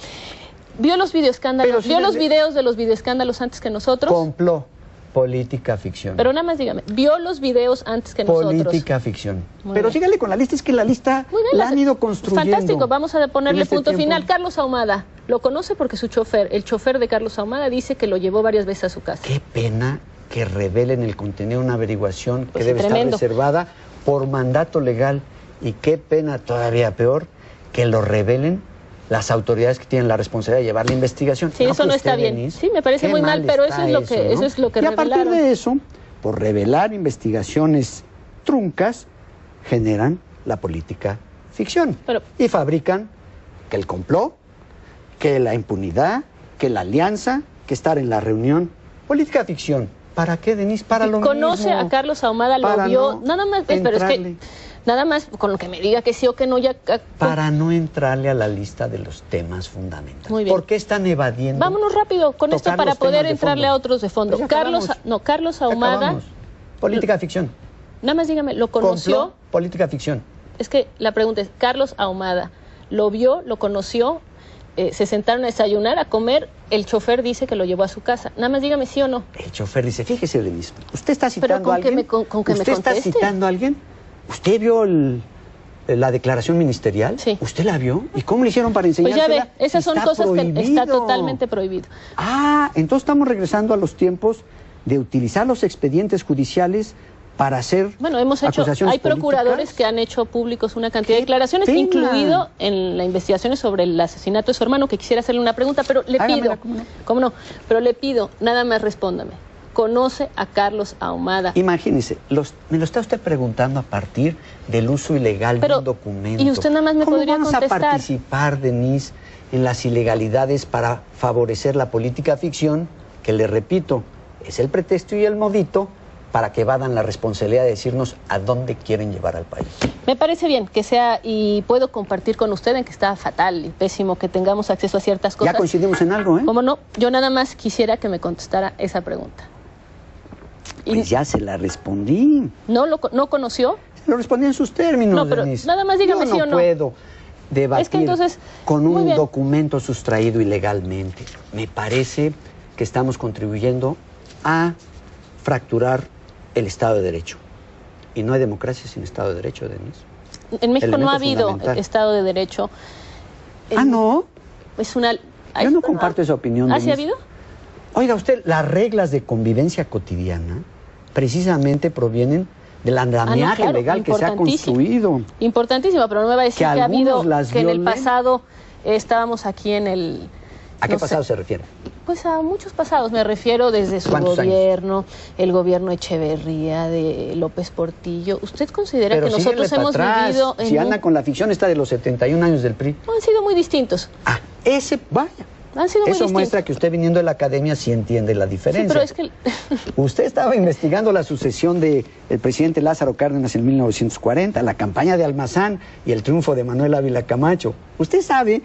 [SPEAKER 3] Vio los videoescándalos,
[SPEAKER 2] Pero
[SPEAKER 3] vio los
[SPEAKER 2] sígale.
[SPEAKER 3] videos de los videoescándalos antes que nosotros.
[SPEAKER 2] Complot. Política ficción.
[SPEAKER 3] Pero nada más dígame, vio los videos antes que nosotros.
[SPEAKER 2] Política ficción.
[SPEAKER 3] Muy
[SPEAKER 2] Pero
[SPEAKER 3] bien.
[SPEAKER 2] sígale con la lista, es que la lista
[SPEAKER 3] Muy bien,
[SPEAKER 2] la han ido construyendo.
[SPEAKER 3] Fantástico, vamos a ponerle
[SPEAKER 2] en este
[SPEAKER 3] punto
[SPEAKER 2] tiempo.
[SPEAKER 3] final. Carlos Ahumada, lo conoce porque su chofer, el chofer de Carlos Ahumada, dice que lo llevó varias veces a su casa.
[SPEAKER 2] Qué pena que revelen el contenido de una averiguación
[SPEAKER 3] Pues
[SPEAKER 2] que debe
[SPEAKER 3] tremendo.
[SPEAKER 2] estar reservada por mandato legal. Y qué pena, todavía peor, que lo revelen las autoridades que tienen la responsabilidad de llevar la investigación.
[SPEAKER 3] Sí, eso
[SPEAKER 2] que
[SPEAKER 3] no está
[SPEAKER 2] usted,
[SPEAKER 3] bien.
[SPEAKER 2] Denise,
[SPEAKER 3] Sí, me parece
[SPEAKER 2] qué
[SPEAKER 3] muy mal, pero eso
[SPEAKER 2] está
[SPEAKER 3] es lo que,
[SPEAKER 2] ¿no?
[SPEAKER 3] eso es lo que
[SPEAKER 2] Y a partir
[SPEAKER 3] revelaron.
[SPEAKER 2] de eso, por revelar investigaciones truncas, generan la política ficción. Y fabrican que el complot, que la impunidad, que la alianza, que estar en la reunión. Política ficción. ¿Para qué, Denise? Para lo
[SPEAKER 3] Conoce
[SPEAKER 2] mismo.
[SPEAKER 3] a Carlos Ahumada, lo
[SPEAKER 2] Para
[SPEAKER 3] vio,
[SPEAKER 2] no
[SPEAKER 3] nada más, pero es que
[SPEAKER 2] entrarle.
[SPEAKER 3] nada más con lo que me diga que sí o que no ya.
[SPEAKER 2] Para no entrarle a la lista de los temas fundamentales.
[SPEAKER 3] Muy bien.
[SPEAKER 2] ¿Por qué están evadiendo?
[SPEAKER 3] Vámonos rápido con esto
[SPEAKER 2] tocar
[SPEAKER 3] para
[SPEAKER 2] los temas
[SPEAKER 3] poder
[SPEAKER 2] de
[SPEAKER 3] entrarle
[SPEAKER 2] fondo?
[SPEAKER 3] a otros de fondo.
[SPEAKER 2] Pues ya
[SPEAKER 3] Carlos Ahumada,
[SPEAKER 2] Acabamos. Política ficción.
[SPEAKER 3] nada más dígame, ¿lo conoció?
[SPEAKER 2] Complot, política ficción.
[SPEAKER 3] Es que la pregunta es, Carlos Ahumada, ¿lo vio, lo conoció? Se sentaron a desayunar, a comer, el chofer dice que lo llevó a su casa. Nada más dígame sí o no.
[SPEAKER 2] El chofer dice, fíjese, Denise, ¿usted está citando
[SPEAKER 3] Pero con
[SPEAKER 2] a alguien?
[SPEAKER 3] que me, con que me
[SPEAKER 2] ¿Usted está
[SPEAKER 3] conteste.
[SPEAKER 2] citando a alguien? ¿Usted vio la declaración ministerial? Sí. ¿Usted la vio? ¿Y cómo le hicieron para
[SPEAKER 3] Pues ya
[SPEAKER 2] enseñársela?
[SPEAKER 3] ve, esas son
[SPEAKER 2] Está
[SPEAKER 3] cosas que está
[SPEAKER 2] prohibido.
[SPEAKER 3] totalmente prohibido.
[SPEAKER 2] Ah, entonces estamos regresando a los tiempos de utilizar los expedientes judiciales para hacer
[SPEAKER 3] Bueno, hemos hecho,
[SPEAKER 2] acusaciones
[SPEAKER 3] hay procuradores
[SPEAKER 2] políticas.
[SPEAKER 3] que han hecho públicos una cantidad de declaraciones,
[SPEAKER 2] pena!
[SPEAKER 3] incluido en la investigación sobre el asesinato de su hermano, que quisiera hacerle una pregunta, pero le
[SPEAKER 2] Hágamela,
[SPEAKER 3] pido, ¿cómo no? Pero le pido, nada más respóndame. ¿Conoce a Carlos Ahumada?
[SPEAKER 2] Imagínese, me lo está usted preguntando a partir del uso ilegal de un documento.
[SPEAKER 3] y usted nada más me
[SPEAKER 2] ¿Cómo
[SPEAKER 3] podría
[SPEAKER 2] vamos
[SPEAKER 3] contestar?
[SPEAKER 2] a participar, Denise, en las ilegalidades para favorecer la política ficción, que le repito, es el pretexto y el modito para que evadan la responsabilidad de decirnos a dónde quieren llevar al país?
[SPEAKER 3] Me parece bien que sea, y puedo compartir con usted en que está fatal y pésimo que tengamos acceso a ciertas cosas.
[SPEAKER 2] Ya coincidimos en algo, ¿eh?
[SPEAKER 3] ¿Cómo no? Yo nada más quisiera que me contestara esa pregunta.
[SPEAKER 2] Pues ya se la respondí.
[SPEAKER 3] ¿No conoció?
[SPEAKER 2] Se lo respondí en sus términos,
[SPEAKER 3] No, pero
[SPEAKER 2] Denise.
[SPEAKER 3] nada más dígame
[SPEAKER 2] Yo
[SPEAKER 3] sí o no.
[SPEAKER 2] no puedo debatir
[SPEAKER 3] Es que entonces,
[SPEAKER 2] con
[SPEAKER 3] muy
[SPEAKER 2] un
[SPEAKER 3] bien.
[SPEAKER 2] documento sustraído ilegalmente. Me parece que estamos contribuyendo a fracturar el Estado de Derecho. Y no hay democracia sin Estado de Derecho, Denise.
[SPEAKER 3] En México no ha
[SPEAKER 2] Elemento
[SPEAKER 3] habido
[SPEAKER 2] fundamental.
[SPEAKER 3] Estado de Derecho.
[SPEAKER 2] Ah, ¿no?
[SPEAKER 3] Es una...
[SPEAKER 2] Yo no comparto esa opinión,
[SPEAKER 3] ¿Ah, sí ha
[SPEAKER 2] Denise.
[SPEAKER 3] habido?
[SPEAKER 2] Oiga, usted, las reglas de convivencia cotidiana precisamente provienen del andamiaje
[SPEAKER 3] claro,
[SPEAKER 2] legal que se ha
[SPEAKER 3] importantísimo.
[SPEAKER 2] construido.
[SPEAKER 3] Importantísimo, pero no me va a decir
[SPEAKER 2] Que
[SPEAKER 3] que ha habido,
[SPEAKER 2] algunos las
[SPEAKER 3] que en el
[SPEAKER 2] violen.
[SPEAKER 3] pasado estábamos aquí en el...
[SPEAKER 2] ¿A qué
[SPEAKER 3] no sé,
[SPEAKER 2] pasado se refiere?
[SPEAKER 3] Pues a muchos pasados, me refiero desde su
[SPEAKER 2] ¿Cuántos años?
[SPEAKER 3] gobierno, el gobierno Echeverría, de López Portillo. ¿Usted considera
[SPEAKER 2] Pero
[SPEAKER 3] que nosotros
[SPEAKER 2] síguele
[SPEAKER 3] hemos
[SPEAKER 2] para atrás.
[SPEAKER 3] vivido en
[SPEAKER 2] Si
[SPEAKER 3] un-
[SPEAKER 2] anda con la ficción esta de los 71 años del PRI.
[SPEAKER 3] Han sido muy distintos.
[SPEAKER 2] Ese, vaya.
[SPEAKER 3] Han sido muy
[SPEAKER 2] Eso
[SPEAKER 3] distintos.
[SPEAKER 2] muestra que usted viniendo de la academia sí entiende la
[SPEAKER 3] Sí,
[SPEAKER 2] diferencia.
[SPEAKER 3] pero es que...
[SPEAKER 2] Usted estaba investigando la sucesión del presidente Lázaro Cárdenas en 1940, la campaña de Almazán y el triunfo de Manuel Ávila Camacho. Usted sabe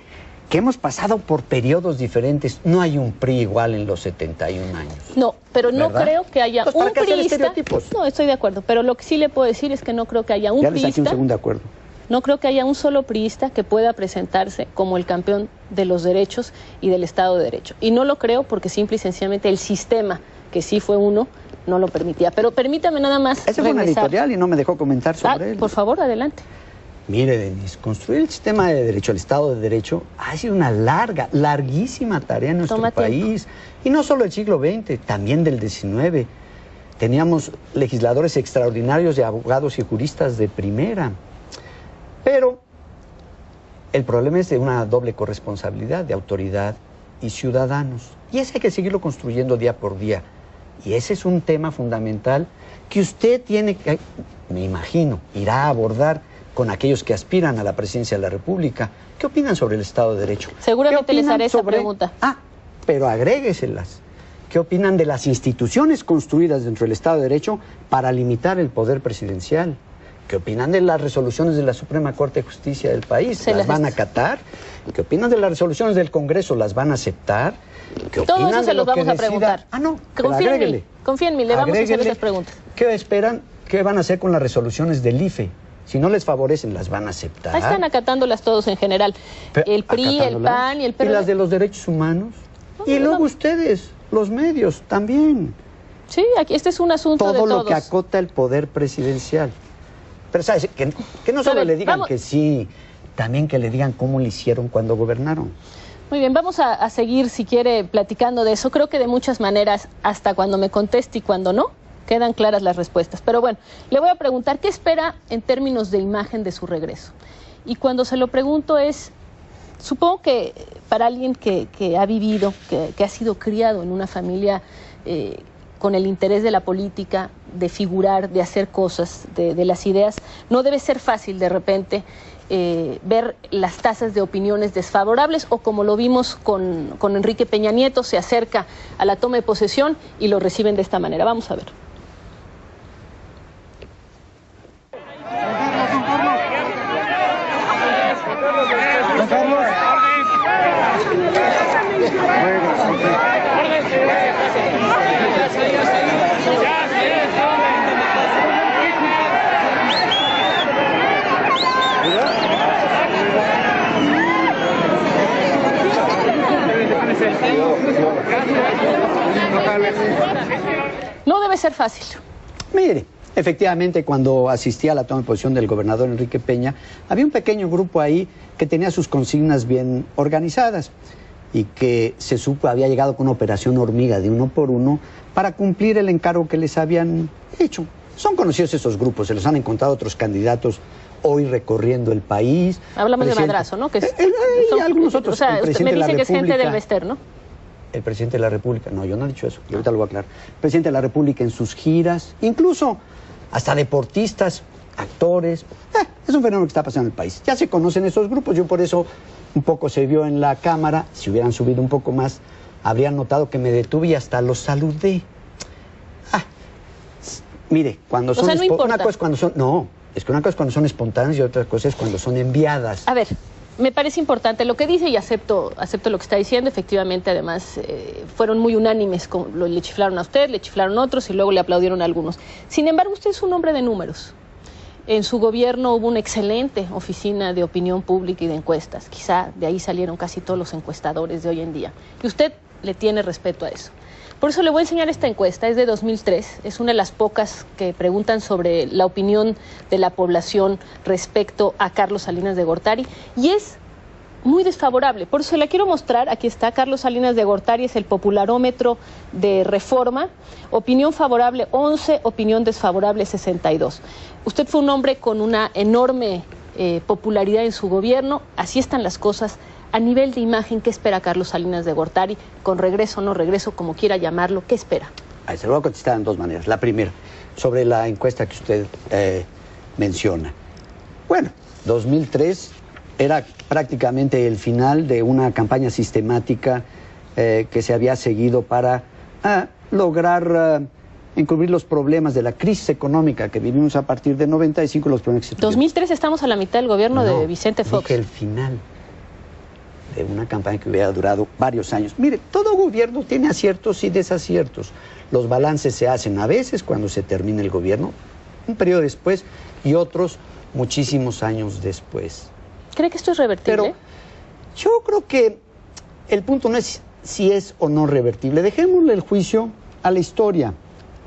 [SPEAKER 2] que hemos pasado por periodos diferentes. No hay un PRI igual en los 71 años.
[SPEAKER 3] No, pero no
[SPEAKER 2] ¿Verdad?
[SPEAKER 3] creo que haya
[SPEAKER 2] Entonces, ¿para
[SPEAKER 3] un
[SPEAKER 2] qué hacer
[SPEAKER 3] priista...
[SPEAKER 2] estereotipos?
[SPEAKER 3] No, estoy de acuerdo, pero lo que sí le puedo decir es que no creo que haya un
[SPEAKER 2] Ya le saqué un
[SPEAKER 3] priista...
[SPEAKER 2] segundo acuerdo.
[SPEAKER 3] No creo que haya un solo priista que pueda presentarse como el campeón de los derechos y del Estado de Derecho. Y no lo creo porque simple y sencillamente el sistema, que sí fue uno, no lo permitía. Pero permítame nada más
[SPEAKER 2] Ese fue un
[SPEAKER 3] regresar.
[SPEAKER 2] editorial y no me dejó comentar sobre él.
[SPEAKER 3] Por favor, adelante.
[SPEAKER 2] Mire, Denise, construir el sistema de derecho, el Estado de Derecho, ha sido una larguísima tarea en nuestro
[SPEAKER 3] Toma tiempo.
[SPEAKER 2] país. Y no solo del siglo XX, también del XIX. Teníamos legisladores extraordinarios de abogados y juristas de primera. Pero el problema es de una doble corresponsabilidad de autoridad y ciudadanos. Y ese hay que seguirlo construyendo día por día. Y ese es un tema fundamental que usted tiene que, me imagino, irá a abordar con aquellos que aspiran a la presidencia de la República. ¿Qué opinan sobre el Estado de Derecho?
[SPEAKER 3] Seguramente
[SPEAKER 2] ¿Qué
[SPEAKER 3] les
[SPEAKER 2] opinan
[SPEAKER 3] haré esa
[SPEAKER 2] sobre-
[SPEAKER 3] pregunta.
[SPEAKER 2] Pero agrégueselas. ¿Qué opinan de las instituciones construidas dentro del Estado de Derecho para limitar el poder presidencial? ¿Qué opinan de las resoluciones de la Suprema Corte de Justicia del país? ¿Las van a acatar? ¿Qué opinan de las resoluciones del Congreso? ¿Las van a aceptar? ¿Qué
[SPEAKER 3] Todo
[SPEAKER 2] opinan
[SPEAKER 3] eso se
[SPEAKER 2] de lo
[SPEAKER 3] los
[SPEAKER 2] que
[SPEAKER 3] vamos a
[SPEAKER 2] decida?
[SPEAKER 3] preguntar.
[SPEAKER 2] Ah, no,
[SPEAKER 3] Confía en mí, le vamos a hacer
[SPEAKER 2] Agréguele.
[SPEAKER 3] esas preguntas.
[SPEAKER 2] ¿Qué esperan? ¿Qué van a hacer con las resoluciones del IFE? Si no les favorecen, ¿las van a aceptar?
[SPEAKER 3] Ahí están acatándolas todos en general. El PRI, el PAN y el PRD.
[SPEAKER 2] ¿Y las de los derechos humanos? Y luego ustedes, los medios, también.
[SPEAKER 3] Sí, aquí este es un asunto de todos.
[SPEAKER 2] Todo lo que acota el poder presidencial. Pero, ¿sabes? Que no solo le digan que sí, también que le digan cómo le hicieron cuando gobernaron.
[SPEAKER 3] Muy bien, vamos a seguir, si quiere, platicando de eso. Creo que de muchas maneras, hasta cuando me conteste y cuando no, quedan claras las respuestas. Pero bueno, le voy a preguntar qué espera en términos de imagen de su regreso. Y cuando se lo pregunto es, supongo que para alguien que ha vivido, que ha sido criado en una familia con el interés de la política, de figurar, de hacer cosas, de las ideas, no debe ser fácil de repente ver las tasas de opiniones desfavorables o como lo vimos con Enrique Peña Nieto, se acerca a la toma de posesión y lo reciben de esta manera. Vamos a ver. No debe ser fácil.
[SPEAKER 2] Mire, efectivamente, cuando asistí a la toma de posición del gobernador Enrique Peña, había un pequeño grupo ahí que tenía sus consignas bien organizadas y que se supo había llegado con una operación hormiga de 1 por 1 para cumplir el encargo que les habían hecho. Son conocidos esos grupos, se los han encontrado otros candidatos hoy recorriendo el país.
[SPEAKER 3] Hablamos de Madrazo, ¿no? Que
[SPEAKER 2] y algunos otros.
[SPEAKER 3] O sea, usted me dice que es gente del Bester, ¿no?
[SPEAKER 2] El presidente de la República, no, yo no he dicho eso, y ahorita lo voy a aclarar. El presidente de la República en sus giras, incluso hasta deportistas, actores. Es un fenómeno que está pasando en el país. Ya se conocen esos grupos, yo por eso un poco se vio en la cámara, si hubieran subido un poco más, habrían notado que me detuve y hasta los saludé. Mire, cuando son...
[SPEAKER 3] O sea, no importa.
[SPEAKER 2] Una cosa es cuando son... No, es que una cosa es cuando son espontáneas y otra cosa es cuando son enviadas.
[SPEAKER 3] A ver, me parece importante lo que dice y acepto lo que está diciendo. Efectivamente, además, fueron muy unánimes. Le chiflaron a usted, le chiflaron a otros y luego le aplaudieron a algunos. Sin embargo, usted es un hombre de números. En su gobierno hubo una excelente oficina de opinión pública y de encuestas. Quizá de ahí salieron casi todos los encuestadores de hoy en día. Y usted le tiene respeto a eso. Por eso le voy a enseñar esta encuesta, es de 2003, es una de las pocas que preguntan sobre la opinión de la población respecto a Carlos Salinas de Gortari y es muy desfavorable. Por eso se la quiero mostrar, aquí está, Carlos Salinas de Gortari es el popularómetro de Reforma, opinión favorable 11, opinión desfavorable 62. Usted fue un hombre con una enorme popularidad en su gobierno, así están las cosas. A nivel de imagen, ¿qué espera Carlos Salinas de Gortari? Con regreso o no regreso, como quiera llamarlo, ¿qué espera?
[SPEAKER 2] Se lo voy a contestar en dos maneras. La primera, sobre la encuesta que usted menciona. Bueno, 2003 era prácticamente el final de una campaña sistemática que se había seguido para lograr encubrir los problemas de la crisis económica que vivimos a partir de 95, los problemas que se
[SPEAKER 3] 2003 estamos a la mitad del gobierno de Vicente Fox.
[SPEAKER 2] Dije el final de una campaña que hubiera durado varios años. Mire, todo gobierno tiene aciertos y desaciertos. Los balances se hacen a veces cuando se termina el gobierno, un periodo después, y otros muchísimos años después.
[SPEAKER 3] ¿Cree que esto es revertible?
[SPEAKER 2] Pero yo creo que el punto no es si es o no revertible. Dejémosle el juicio a la historia.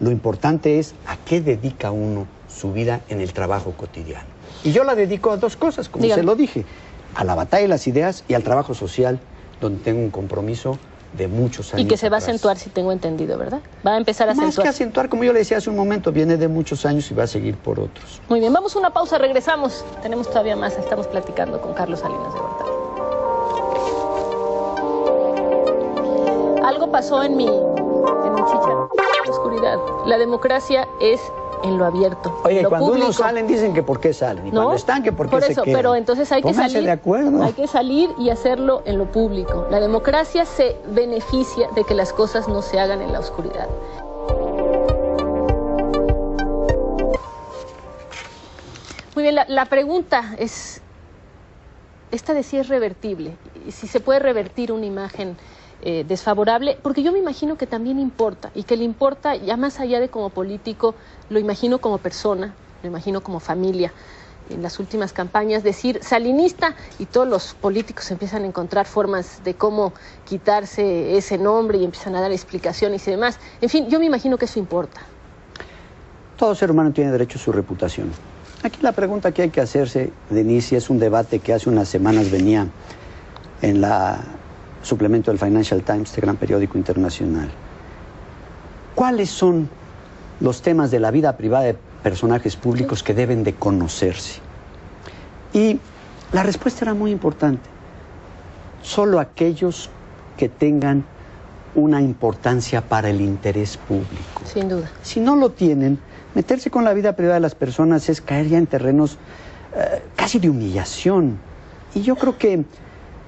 [SPEAKER 2] Lo importante es a qué dedica uno su vida en el trabajo cotidiano. Y yo la dedico a dos cosas, como se lo dije. A la batalla de las ideas y al trabajo social, donde tengo un compromiso de muchos años.
[SPEAKER 3] Y que se va a acentuar, si tengo entendido, ¿verdad? Va a empezar a acentuar.
[SPEAKER 2] Más que acentuar, como yo le decía hace un momento, viene de muchos años y va a seguir por otros.
[SPEAKER 3] Muy bien, vamos a una pausa, regresamos. Tenemos todavía más, estamos platicando con Carlos Salinas de Gortari. Algo pasó en mi chicha, en la oscuridad. La democracia es en lo abierto.
[SPEAKER 2] Oye,
[SPEAKER 3] lo
[SPEAKER 2] cuando
[SPEAKER 3] público.
[SPEAKER 2] uno salen dicen que por qué salen, y
[SPEAKER 3] ¿no?
[SPEAKER 2] Cuando están que por qué se
[SPEAKER 3] eso,
[SPEAKER 2] quedan.
[SPEAKER 3] Pero entonces hay que
[SPEAKER 2] Pónganse
[SPEAKER 3] salir,
[SPEAKER 2] de acuerdo.
[SPEAKER 3] hay que salir y hacerlo en lo público. La democracia se beneficia de que las cosas no se hagan en la oscuridad. La pregunta es, esta de si es revertible, si se puede revertir una imagen desfavorable, porque yo me imagino que también importa, y que le importa ya más allá de como político, lo imagino como persona, lo imagino como familia. En las últimas campañas decir salinista y todos los políticos empiezan a encontrar formas de cómo quitarse ese nombre y empiezan a dar explicaciones y demás. En fin, yo me imagino que eso importa.
[SPEAKER 2] Todo ser humano tiene derecho a su reputación. Aquí la pregunta que hay que hacerse, Denise, es un debate que hace unas semanas venía en la suplemento del Financial Times, este gran periódico internacional. ¿Cuáles son los temas de la vida privada de personajes públicos que deben de conocerse? Y la respuesta era muy importante. Solo aquellos que tengan una importancia para el interés público.
[SPEAKER 3] Sin duda.
[SPEAKER 2] Si no lo tienen, meterse con la vida privada de las personas es caer ya en terrenos casi de humillación. Y yo creo que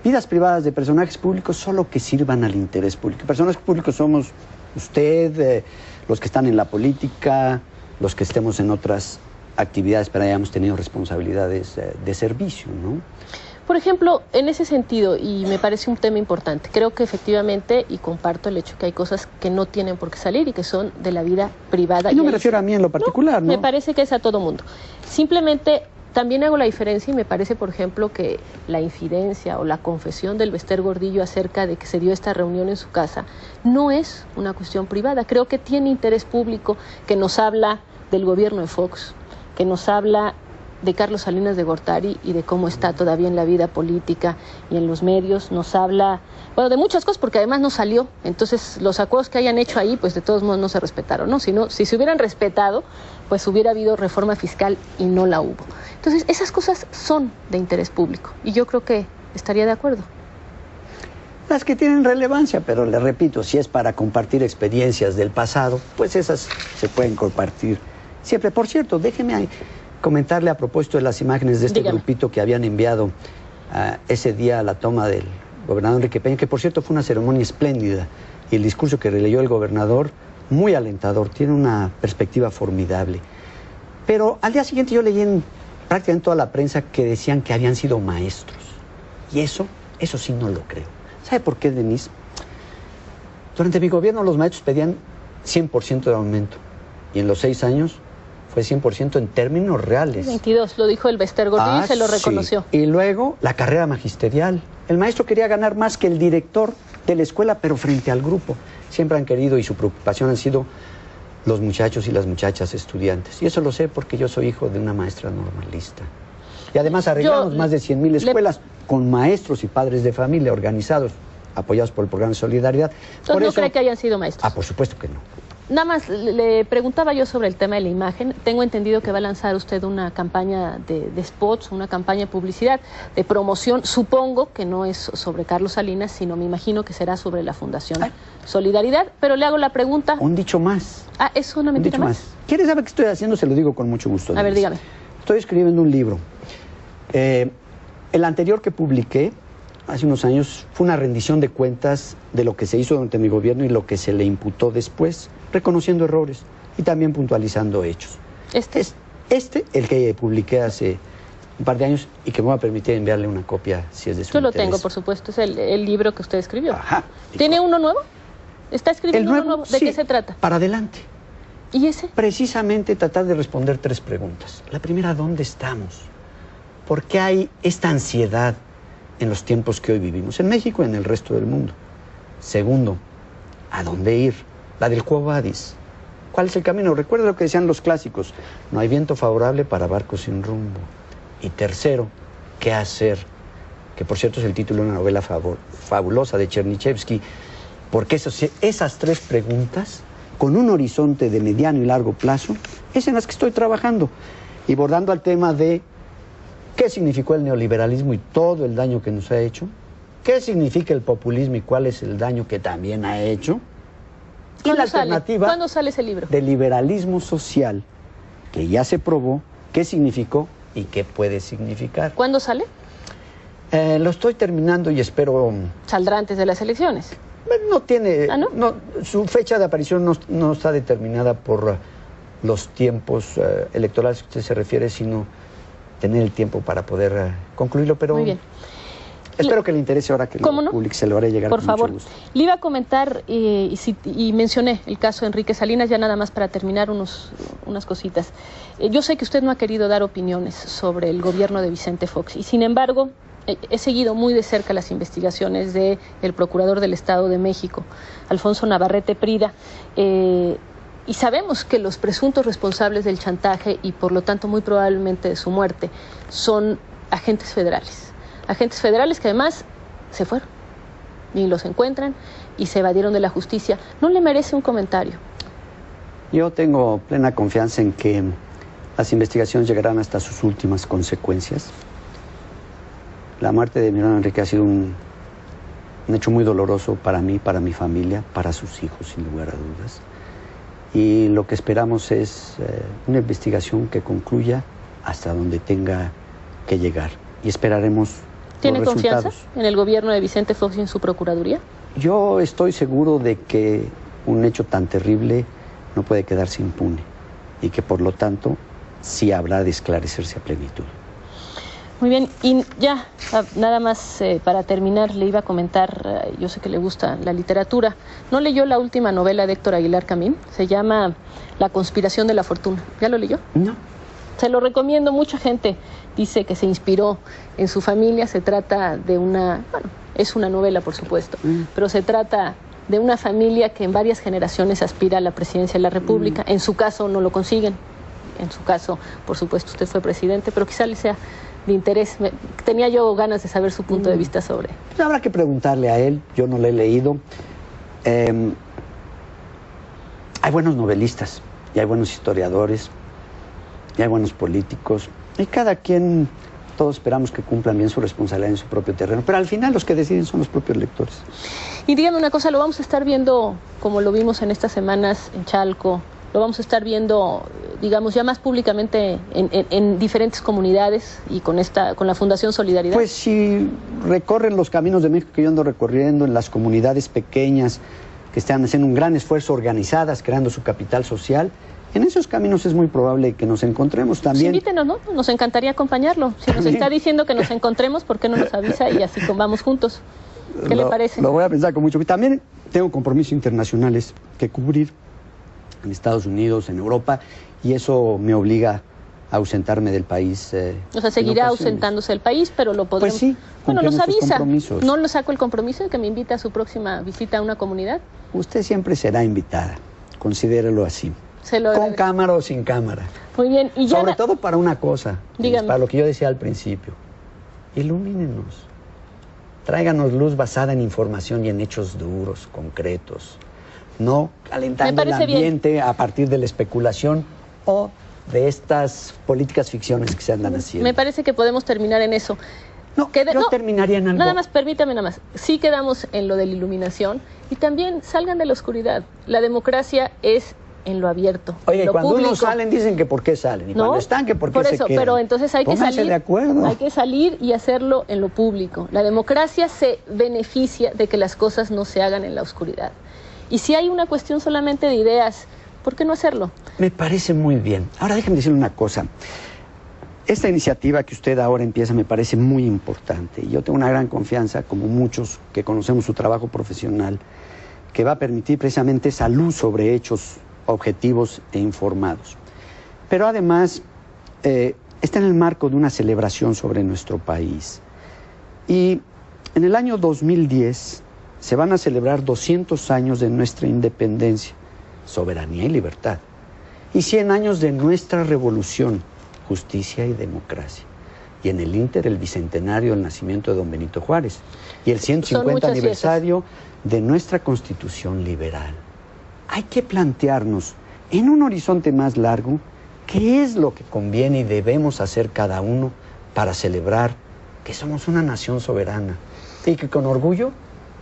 [SPEAKER 2] vidas privadas de personajes públicos solo que sirvan al interés público. Personajes públicos somos usted, los que están en la política, los que estemos en otras actividades, pero hayamos tenido responsabilidades de servicio, ¿no?
[SPEAKER 3] Por ejemplo, en ese sentido, y me parece un tema importante, creo que efectivamente, y comparto el hecho que hay cosas que no tienen por qué salir y que son de la vida privada.
[SPEAKER 2] Y no me refiero a mí en lo particular, ¿no?
[SPEAKER 3] Me parece que es a todo mundo. Simplemente también hago la diferencia y me parece, por ejemplo, que la infidencia o la confesión del Bester Gordillo acerca de que se dio esta reunión en su casa no es una cuestión privada. Creo que tiene interés público, que nos habla del gobierno de Fox, que nos habla de Carlos Salinas de Gortari y de cómo está todavía en la vida política y en los medios. Nos habla, bueno, de muchas cosas, porque además no salió. Entonces, los acuerdos que hayan hecho ahí, pues de todos modos no se respetaron, ¿no? Si se hubieran respetado, pues hubiera habido reforma fiscal y no la hubo. Entonces, esas cosas son de interés público y yo creo que estaría de acuerdo.
[SPEAKER 2] Las que tienen relevancia, pero le repito, si es para compartir experiencias del pasado, pues esas se pueden compartir siempre. Por cierto, déjeme comentarle a propósito de las imágenes de este grupito que habían enviado ese día a la toma del gobernador Enrique Peña, que por cierto fue una ceremonia espléndida, y el discurso que releyó el gobernador, muy alentador, tiene una perspectiva formidable. Pero al día siguiente yo leí en prácticamente toda la prensa que decían que habían sido maestros. Y eso sí no lo creo. ¿Sabe por qué, Denise? Durante mi gobierno los maestros pedían 100% de aumento, y en los 6 años fue 100% en términos reales.
[SPEAKER 3] 22, lo dijo el Bester Gordillo y se lo reconoció.
[SPEAKER 2] Sí. Y luego la carrera magisterial. El maestro quería ganar más que el director de la escuela, pero frente al grupo. Siempre han querido, y su preocupación han sido los muchachos y las muchachas estudiantes. Y eso lo sé porque yo soy hijo de una maestra normalista. Y además arreglamos más de 100,000 escuelas con maestros y padres de familia organizados, apoyados por el programa de Solidaridad.
[SPEAKER 3] Entonces, ¿no cree que hayan sido maestros?
[SPEAKER 2] Por supuesto que no.
[SPEAKER 3] Nada más, le preguntaba yo sobre el tema de la imagen. Tengo entendido que va a lanzar usted una campaña de spots, una campaña de publicidad, de promoción. Supongo que no es sobre Carlos Salinas, sino me imagino que será sobre la Fundación Solidaridad. Pero le hago la pregunta.
[SPEAKER 2] Un dicho más.
[SPEAKER 3] ¿Es una mentira más?
[SPEAKER 2] ¿Quiere saber qué estoy haciendo? Se lo digo con mucho gusto.
[SPEAKER 3] A ver, dígame.
[SPEAKER 2] Estoy escribiendo un libro. El anterior que publiqué hace unos años fue una rendición de cuentas de lo que se hizo durante mi gobierno y lo que se le imputó después, reconociendo errores y también puntualizando hechos. El que publiqué hace un par de años y que me va a permitir enviarle una copia si es de su interés.
[SPEAKER 3] Yo lo tengo, por supuesto, es el libro que usted escribió. Ajá. ¿Tiene uno nuevo? ¿Está escribiendo uno nuevo? ¿De qué se trata?
[SPEAKER 2] Para adelante.
[SPEAKER 3] ¿Y ese?
[SPEAKER 2] Precisamente tratar de responder 3 preguntas. La primera, ¿dónde estamos? ¿Por qué hay esta ansiedad en los tiempos que hoy vivimos, en México y en el resto del mundo? Segundo, ¿a dónde ir? La del Quo Vadis. ¿Cuál es el camino? Recuerda lo que decían los clásicos: no hay viento favorable para barcos sin rumbo. Y tercero, ¿qué hacer? Que por cierto es el título de una novela fabulosa de Chernyshevsky, porque esas 3 preguntas, con un horizonte de mediano y largo plazo, es en las que estoy trabajando, y bordando al tema de qué significó el neoliberalismo y todo el daño que nos ha hecho, qué significa el populismo y cuál es el daño que también ha hecho, y la alternativa.
[SPEAKER 3] ¿Cuándo sale ese libro?
[SPEAKER 2] De liberalismo social, que ya se probó, qué significó y qué puede significar.
[SPEAKER 3] ¿Cuándo sale?
[SPEAKER 2] Lo estoy terminando y espero...
[SPEAKER 3] ¿Saldrá antes de las elecciones?
[SPEAKER 2] No tiene...
[SPEAKER 3] ¿Ah, no?
[SPEAKER 2] No, su fecha de aparición no está determinada por los tiempos electorales que usted se refiere, sino tener el tiempo para poder concluirlo, pero
[SPEAKER 3] Muy bien.
[SPEAKER 2] espero que le interese ahora que
[SPEAKER 3] ¿Cómo
[SPEAKER 2] lo
[SPEAKER 3] no?
[SPEAKER 2] publique, se lo haré llegar
[SPEAKER 3] Por
[SPEAKER 2] con
[SPEAKER 3] favor.
[SPEAKER 2] mucho gusto.
[SPEAKER 3] Le iba a comentar y mencioné el caso de Enrique Salinas, ya nada más para terminar unas cositas. Yo sé que usted no ha querido dar opiniones sobre el gobierno de Vicente Fox y sin embargo he seguido muy de cerca las investigaciones del Procurador del Estado de México, Alfonso Navarrete Prida, y sabemos que los presuntos responsables del chantaje y por lo tanto muy probablemente de su muerte son agentes federales que además se fueron, ni los encuentran y se evadieron de la justicia. ¿No le merece un comentario?
[SPEAKER 2] Yo tengo plena confianza en que las investigaciones llegarán hasta sus últimas consecuencias. La muerte de mi hermano Enrique ha sido un hecho muy doloroso para mí, para mi familia, para sus hijos, sin lugar a dudas. Y lo que esperamos es una investigación que concluya hasta donde tenga que llegar. Y esperaremos
[SPEAKER 3] ¿Tiene
[SPEAKER 2] los
[SPEAKER 3] confianza
[SPEAKER 2] resultados.
[SPEAKER 3] en el gobierno de Vicente Fox y en su Procuraduría?
[SPEAKER 2] Yo estoy seguro de que un hecho tan terrible no puede quedarse impune y que por lo tanto sí habrá de esclarecerse a plenitud.
[SPEAKER 3] Muy bien, y ya, nada más para terminar, le iba a comentar, yo sé que le gusta la literatura, ¿no leyó la última novela de Héctor Aguilar Camín? Se llama La conspiración de la fortuna. ¿Ya lo leyó?
[SPEAKER 2] No.
[SPEAKER 3] Se lo recomiendo, mucha gente dice que se inspiró en su familia, se trata de es una novela por supuesto, pero se trata de una familia que en varias generaciones aspira a la presidencia de la República, en su caso no lo consiguen, en su caso por supuesto usted fue presidente, pero quizá le sea de interés, tenía yo ganas de saber su punto de vista sobre.
[SPEAKER 2] Pues habrá que preguntarle a él, yo no lo he leído. Hay buenos novelistas, y hay buenos historiadores, y hay buenos políticos, y cada quien, todos esperamos que cumplan bien su responsabilidad en su propio terreno, pero al final los que deciden son los propios lectores.
[SPEAKER 3] Y dígame una cosa, lo vamos a estar viendo como lo vimos en estas semanas en Chalco, lo vamos a estar viendo, digamos, ya más públicamente en diferentes comunidades y con la Fundación Solidaridad.
[SPEAKER 2] Pues si recorren los caminos de México que yo ando recorriendo, en las comunidades pequeñas que están haciendo un gran esfuerzo, organizadas, creando su capital social, en esos caminos es muy probable que nos encontremos también.
[SPEAKER 3] Pues invítenos, ¿no? Nos encantaría acompañarlo. Si nos está diciendo que nos encontremos, ¿por qué no nos avisa y así vamos juntos? ¿Qué le parece?
[SPEAKER 2] Lo voy a pensar con mucho. También tengo compromisos internacionales que cubrir en Estados Unidos, en Europa, y eso me obliga a ausentarme del país.
[SPEAKER 3] O sea, seguirá ausentándose del país, pero lo podremos...
[SPEAKER 2] Pues sí,
[SPEAKER 3] bueno, nos avisa.
[SPEAKER 2] Compromisos.
[SPEAKER 3] ¿No le saco el compromiso de que me invite a su próxima visita a una comunidad?
[SPEAKER 2] Usted siempre será invitada, considérelo así. Con cámara o sin cámara.
[SPEAKER 3] Muy bien. Y ya
[SPEAKER 2] sobre todo para una cosa,
[SPEAKER 3] dígame.
[SPEAKER 2] Para lo que yo decía al principio. Ilumínenos. Tráiganos luz basada en información y en hechos duros, concretos. No calentando el ambiente a partir de la especulación o de estas políticas ficciones que se andan haciendo.
[SPEAKER 3] Me parece que podemos terminar en eso.
[SPEAKER 2] Yo terminaría en algo.
[SPEAKER 3] Nada más, permítame nada más. Sí quedamos en lo de la iluminación y también salgan de la oscuridad. La democracia es en lo abierto.
[SPEAKER 2] Oye,
[SPEAKER 3] lo
[SPEAKER 2] cuando
[SPEAKER 3] público.
[SPEAKER 2] unos salen dicen que por qué salen y cuando están que por qué se quedan.
[SPEAKER 3] Pero entonces hay que
[SPEAKER 2] Pónganse
[SPEAKER 3] salir.
[SPEAKER 2] de acuerdo.
[SPEAKER 3] Hay que salir y hacerlo en lo público. La democracia se beneficia de que las cosas no se hagan en la oscuridad. Y si hay una cuestión solamente de ideas, ¿por qué no hacerlo?
[SPEAKER 2] Me parece muy bien. Ahora déjenme decirle una cosa. Esta iniciativa que usted ahora empieza me parece muy importante. Yo tengo una gran confianza, como muchos que conocemos su trabajo profesional, que va a permitir precisamente esa luz sobre hechos objetivos e informados. Pero además, está en el marco de una celebración sobre nuestro país. Y en el año 2010 se van a celebrar 200 años de nuestra independencia, soberanía y libertad, y 100 años de nuestra revolución, justicia y democracia. Y en el ínter el bicentenario del nacimiento de don Benito Juárez y el 150 aniversario de nuestra Constitución liberal. Hay que plantearnos en un horizonte más largo qué es lo que conviene y debemos hacer cada uno para celebrar que somos una nación soberana y que con orgullo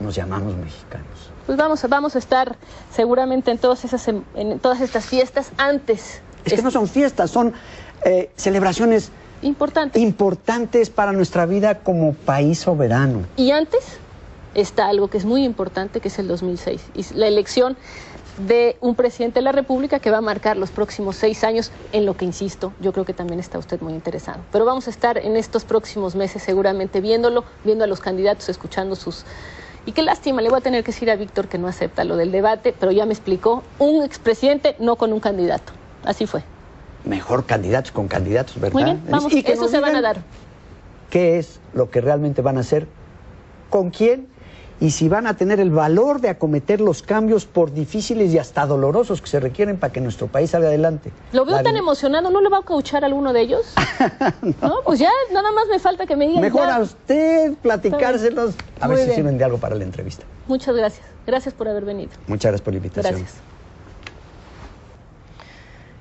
[SPEAKER 2] nos llamamos mexicanos.
[SPEAKER 3] Pues vamos a estar seguramente en todas estas fiestas antes.
[SPEAKER 2] Es que no son fiestas, son celebraciones importantes para nuestra vida como país soberano.
[SPEAKER 3] Y antes está algo que es muy importante, que es el 2006. Y la elección de un presidente de la República que va a marcar los próximos 6 años, en lo que, insisto, yo creo que también está usted muy interesado. Pero vamos a estar en estos próximos meses seguramente viéndolo, viendo a los candidatos, escuchando sus... Y qué lástima, le voy a tener que decir a Víctor que no acepta lo del debate, pero ya me explicó, un expresidente no con un candidato. Así fue.
[SPEAKER 2] Mejor candidatos con candidatos, ¿verdad?
[SPEAKER 3] Muy bien, vamos,
[SPEAKER 2] Y que
[SPEAKER 3] eso
[SPEAKER 2] nos
[SPEAKER 3] se van a
[SPEAKER 2] digan
[SPEAKER 3] dar.
[SPEAKER 2] ¿Qué es lo que realmente van a hacer? ¿Con quién? Y si van a tener el valor de acometer los cambios, por difíciles y hasta dolorosos que se requieren para que nuestro país salga adelante.
[SPEAKER 3] Lo veo tan emocionado, ¿no le va a cauchar a alguno de ellos? No, pues ya nada más me falta que me digan.
[SPEAKER 2] Mejor
[SPEAKER 3] ya.
[SPEAKER 2] a usted platicárselos, a ver
[SPEAKER 3] Muy
[SPEAKER 2] si
[SPEAKER 3] bien.
[SPEAKER 2] sirven de algo para la entrevista.
[SPEAKER 3] Muchas gracias. Gracias por haber venido.
[SPEAKER 2] Muchas gracias por la invitación.
[SPEAKER 3] Gracias.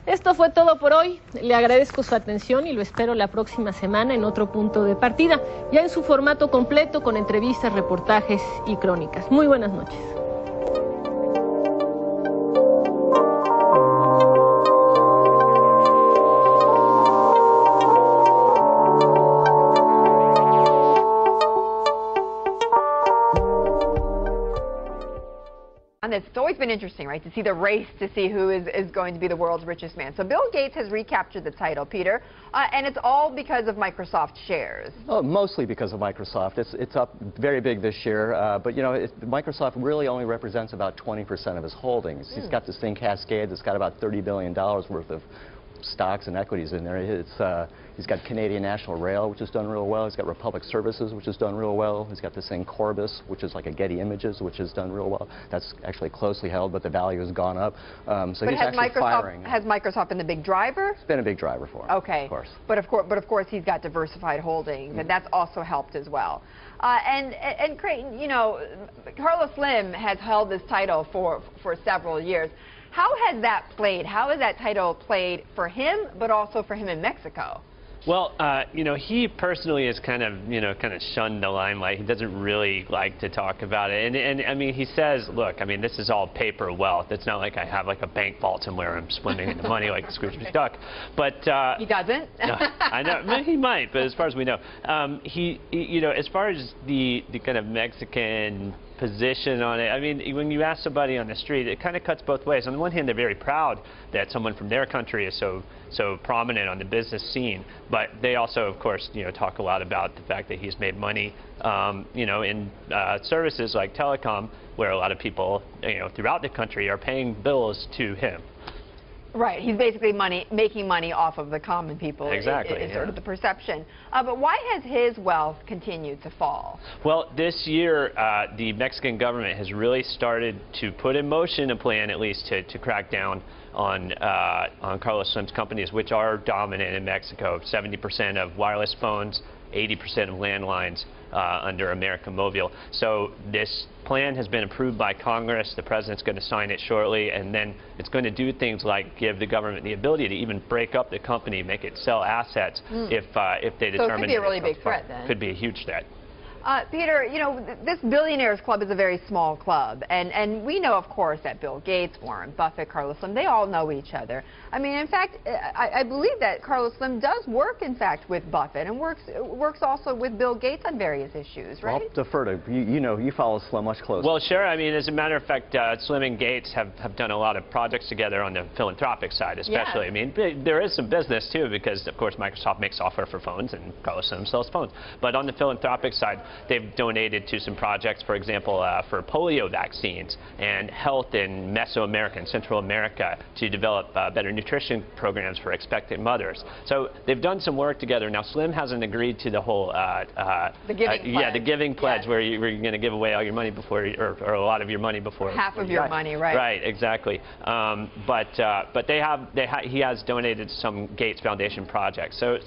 [SPEAKER 3] Esto fue todo por hoy. Le agradezco su atención y lo espero la próxima semana en otro punto de partida, ya en su formato completo con entrevistas, reportajes y crónicas. Muy buenas noches.
[SPEAKER 12] And it's always been interesting, right, to see the race to see who is going to be the world's richest man. So Bill Gates has recaptured the title, Peter, and it's all because of Microsoft shares.
[SPEAKER 13] Oh, mostly because of Microsoft. It's up very big this year, but you know, Microsoft really only represents about 20% of his holdings. He's got this thing Cascade that's got about $30 billion worth of stocks and equities in there. He's got Canadian National Rail, which has done real well. He's got Republic Services, which has done real well. He's got this thing Corbis, which is like a Getty Images, which has done real well. That's actually closely held, but the value has gone up. So
[SPEAKER 12] But
[SPEAKER 13] he's actually firing.
[SPEAKER 12] has Microsoft been the big driver?
[SPEAKER 13] It's been a big driver for him.
[SPEAKER 12] Okay.
[SPEAKER 13] Of course.
[SPEAKER 12] But of course, he's got diversified holdings, and that's also helped as well. And Creighton, you know, Carlos Slim has held this title for several years. How has that played? How has that title played for him, but also for him in Mexico?
[SPEAKER 14] Well, you know, he personally has kind of shunned the limelight. He doesn't really like to talk about it. And I mean, he says, look, I mean, this is all paper wealth. It's not like I have like a bank vault somewhere I'm swimming in the money like Scrooge McDuck. But
[SPEAKER 12] he doesn't.
[SPEAKER 14] No, I know he might, but as far as we know, you know, as far as the kind of Mexican position on it, I mean, when you ask somebody on the street, it kind of cuts both ways. On the one hand, they're very proud that someone from their country is so prominent on the business scene, but they also, of course, you know, talk a lot about the fact that he's made money, you know, in services like telecom, where a lot of people, you know, throughout the country are paying bills to him.
[SPEAKER 12] Right, he's basically making money off of the common people.
[SPEAKER 14] Exactly,
[SPEAKER 12] is sort of the perception. But why has his wealth continued to fall?
[SPEAKER 14] Well, this year, the Mexican government has really started to put in motion a plan, at least, to crack down on Carlos Slim's companies, which are dominant in Mexico. 70% of wireless phones, 80% of landlines under América Móvil. So this plan has been approved by Congress. The president's going to sign it shortly, and then it's going to do things like give the government the ability to even break up the company, make it sell assets if they determine.
[SPEAKER 12] So it could be a really big threat then.
[SPEAKER 14] Could be a huge threat.
[SPEAKER 12] Peter, you know, this Billionaires Club is a very small club, and we know, of course, that Bill Gates, Warren Buffett, Carlos Slim, they all know each other. I mean, in fact, I believe that Carlos Slim does work, in fact, with Buffett and works also with Bill Gates on various issues, right?
[SPEAKER 13] I'll defer to you know, you follow Slim much closer.
[SPEAKER 14] Well, sure. I mean, as a matter of fact, Slim and Gates have done a lot of projects together on the philanthropic side, especially.
[SPEAKER 12] Yeah.
[SPEAKER 14] I mean, there is some business, too, because, of course, Microsoft makes software for phones, and Carlos Slim sells phones. But on the philanthropic side, they've donated to some projects, for example, for polio vaccines and health in Mesoamerica and Central America to develop better nutrition programs for expectant mothers. So they've done some work together. Now, Slim hasn't agreed to the whole
[SPEAKER 12] the giving pledge.
[SPEAKER 14] Yeah, the giving pledge,
[SPEAKER 12] yes.
[SPEAKER 14] where you're going to give away all your money before, or a lot of your money before.
[SPEAKER 12] Half of your money, right?
[SPEAKER 14] Right, exactly. But he has donated some Gates Foundation projects. So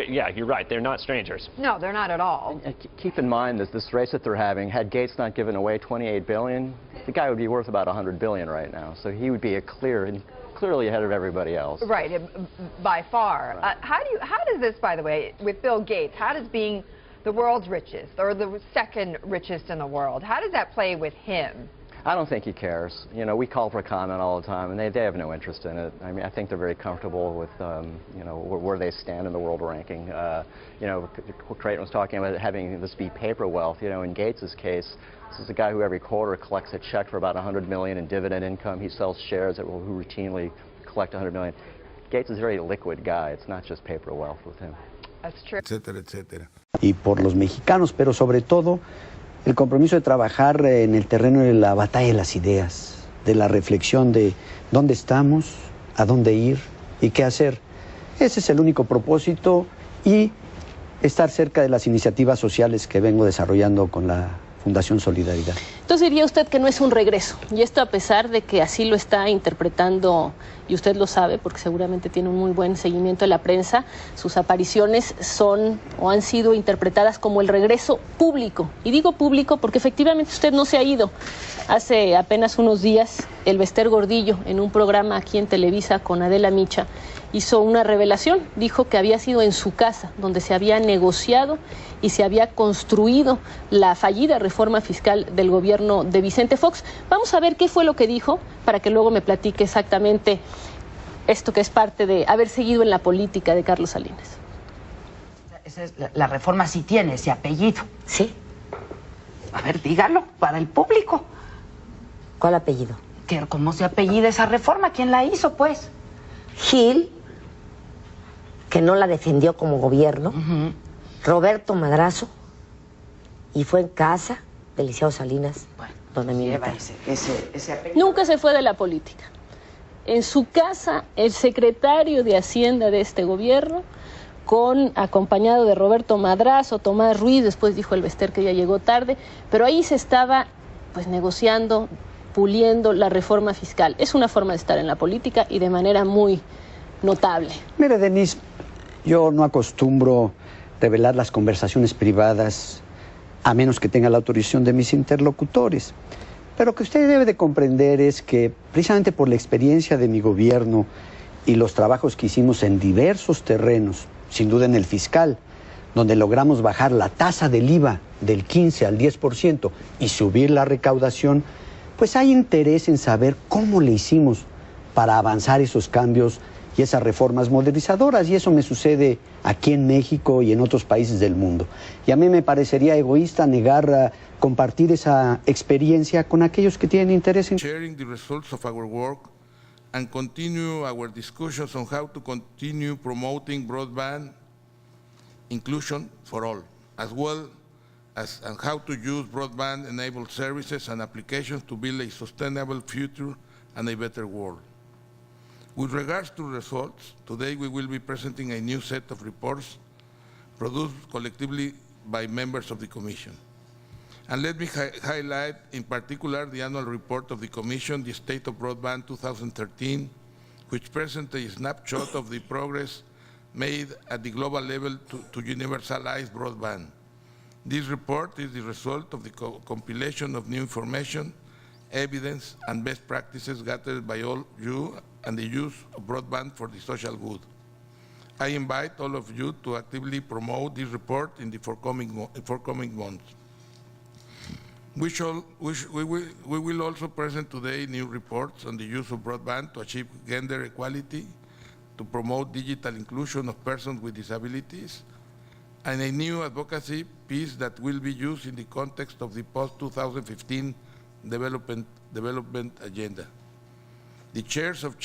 [SPEAKER 14] yeah, you're right. They're not strangers.
[SPEAKER 12] No, they're not at all.
[SPEAKER 13] And keep in mind that this race that they're having, had Gates not given away $28 billion, the guy would be worth about $100 billion right now. So he would be clearly ahead of everybody else.
[SPEAKER 12] Right, by far. Right. How does this, by the way, with Bill Gates, how does being the world's richest or the second richest in the world, how does that play with him?
[SPEAKER 13] I don't think he cares. You know, we call for comment all the time, and they have no interest in it. I mean, I think they're very comfortable with, you know, where they stand in the world ranking. You know, Creighton was talking about having this be paper wealth. You know, in Gates' case, this is a guy who every quarter collects a check for about $100 million in dividend income. He sells shares that will routinely collect $100 million. Gates is a very liquid guy. It's not just paper wealth with him.
[SPEAKER 12] That's true.
[SPEAKER 1] Etcétera, etcétera.
[SPEAKER 2] Y por los mexicanos, pero sobre todo el compromiso de trabajar en el terreno de la batalla de las ideas, de la reflexión de dónde estamos, a dónde ir y qué hacer. Ese es el único propósito y estar cerca de las iniciativas sociales que vengo desarrollando con la Fundación Solidaridad.
[SPEAKER 3] Entonces diría usted que no es un regreso, y esto a pesar de que así lo está interpretando, y usted lo sabe porque seguramente tiene un muy buen seguimiento de la prensa, sus apariciones son o han sido interpretadas como el regreso público. Y digo público porque efectivamente usted no se ha ido. Hace apenas unos días, Elbester Gordillo, en un programa aquí en Televisa con Adela Micha, hizo una revelación. Dijo que había sido en su casa donde se había negociado y se había construido la fallida reforma fiscal del gobierno de Vicente Fox. Vamos a ver qué fue lo que dijo para que luego me platique exactamente esto que es parte de haber seguido en la política de Carlos Salinas.
[SPEAKER 4] Esa es la reforma sí tiene ese apellido.
[SPEAKER 5] Sí.
[SPEAKER 4] A ver, dígalo para el público.
[SPEAKER 5] ¿Cuál apellido?
[SPEAKER 4] ¿Cómo se apellida esa reforma? ¿Quién la hizo, pues?
[SPEAKER 5] Gil, que no la defendió como gobierno, Roberto Madrazo, y fue en casa del licenciado Salinas, donde me
[SPEAKER 4] lleva
[SPEAKER 5] invitaron.
[SPEAKER 4] ese apellido.
[SPEAKER 3] Nunca se fue de la política. En su casa, el secretario de Hacienda de este gobierno, acompañado de Roberto Madrazo, Tomás Ruiz, después dijo Elbester que ya llegó tarde, pero ahí se estaba pues negociando, puliendo la reforma fiscal. Es una forma de estar en la política y de manera muy notable.
[SPEAKER 2] Mire, Denise, yo no acostumbro revelar las conversaciones privadas a menos que tenga la autorización de mis interlocutores. Pero lo que usted debe de comprender es que precisamente por la experiencia de mi gobierno y los trabajos que hicimos en diversos terrenos, sin duda en el fiscal, donde logramos bajar la tasa del IVA del 15 al 10% y subir la recaudación, pues hay interés en saber cómo le hicimos para avanzar esos cambios y esas reformas modernizadoras, y eso me sucede aquí en México y en otros países del mundo. Y a mí me parecería egoísta negar compartir esa experiencia con aquellos que tienen interés en
[SPEAKER 1] sharing the results of our work and continue our discussions on how to continue promoting broadband inclusion for all, as well as and how to use broadband-enabled services and applications to build a sustainable future and a better world. With regards to results, today we will be presenting a new set of reports produced collectively by members of the Commission. And let me highlight in particular the annual report of the Commission, the State of Broadband 2013, which presents a snapshot of the progress made at the global level to universalize broadband. This report is the result of the compilation of new information, evidence, and best practices gathered by all you and the use of broadband for the social good. I invite all of you to actively promote this report in the forthcoming months. We will also present today new reports on the use of broadband to achieve gender equality, to promote digital inclusion of persons with disabilities, and a new advocacy piece that will be used in the context of the post-2015 development agenda. The chairs of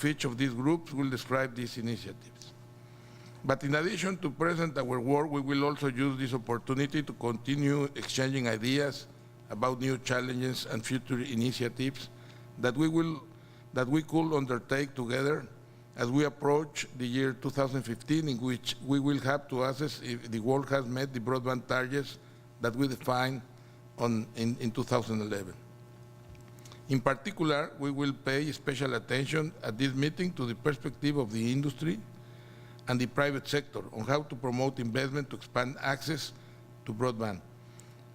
[SPEAKER 1] each of these groups will describe these initiatives. But in addition to present our work, we will also use this opportunity to continue exchanging ideas about new challenges and future initiatives that we could undertake together as we approach the year 2015, in which we will have to assess if the world has met the broadband targets that we defined in 2011. In particular, we will pay special attention at this meeting to the perspective of the industry and the private sector on how to promote investment to expand access to broadband.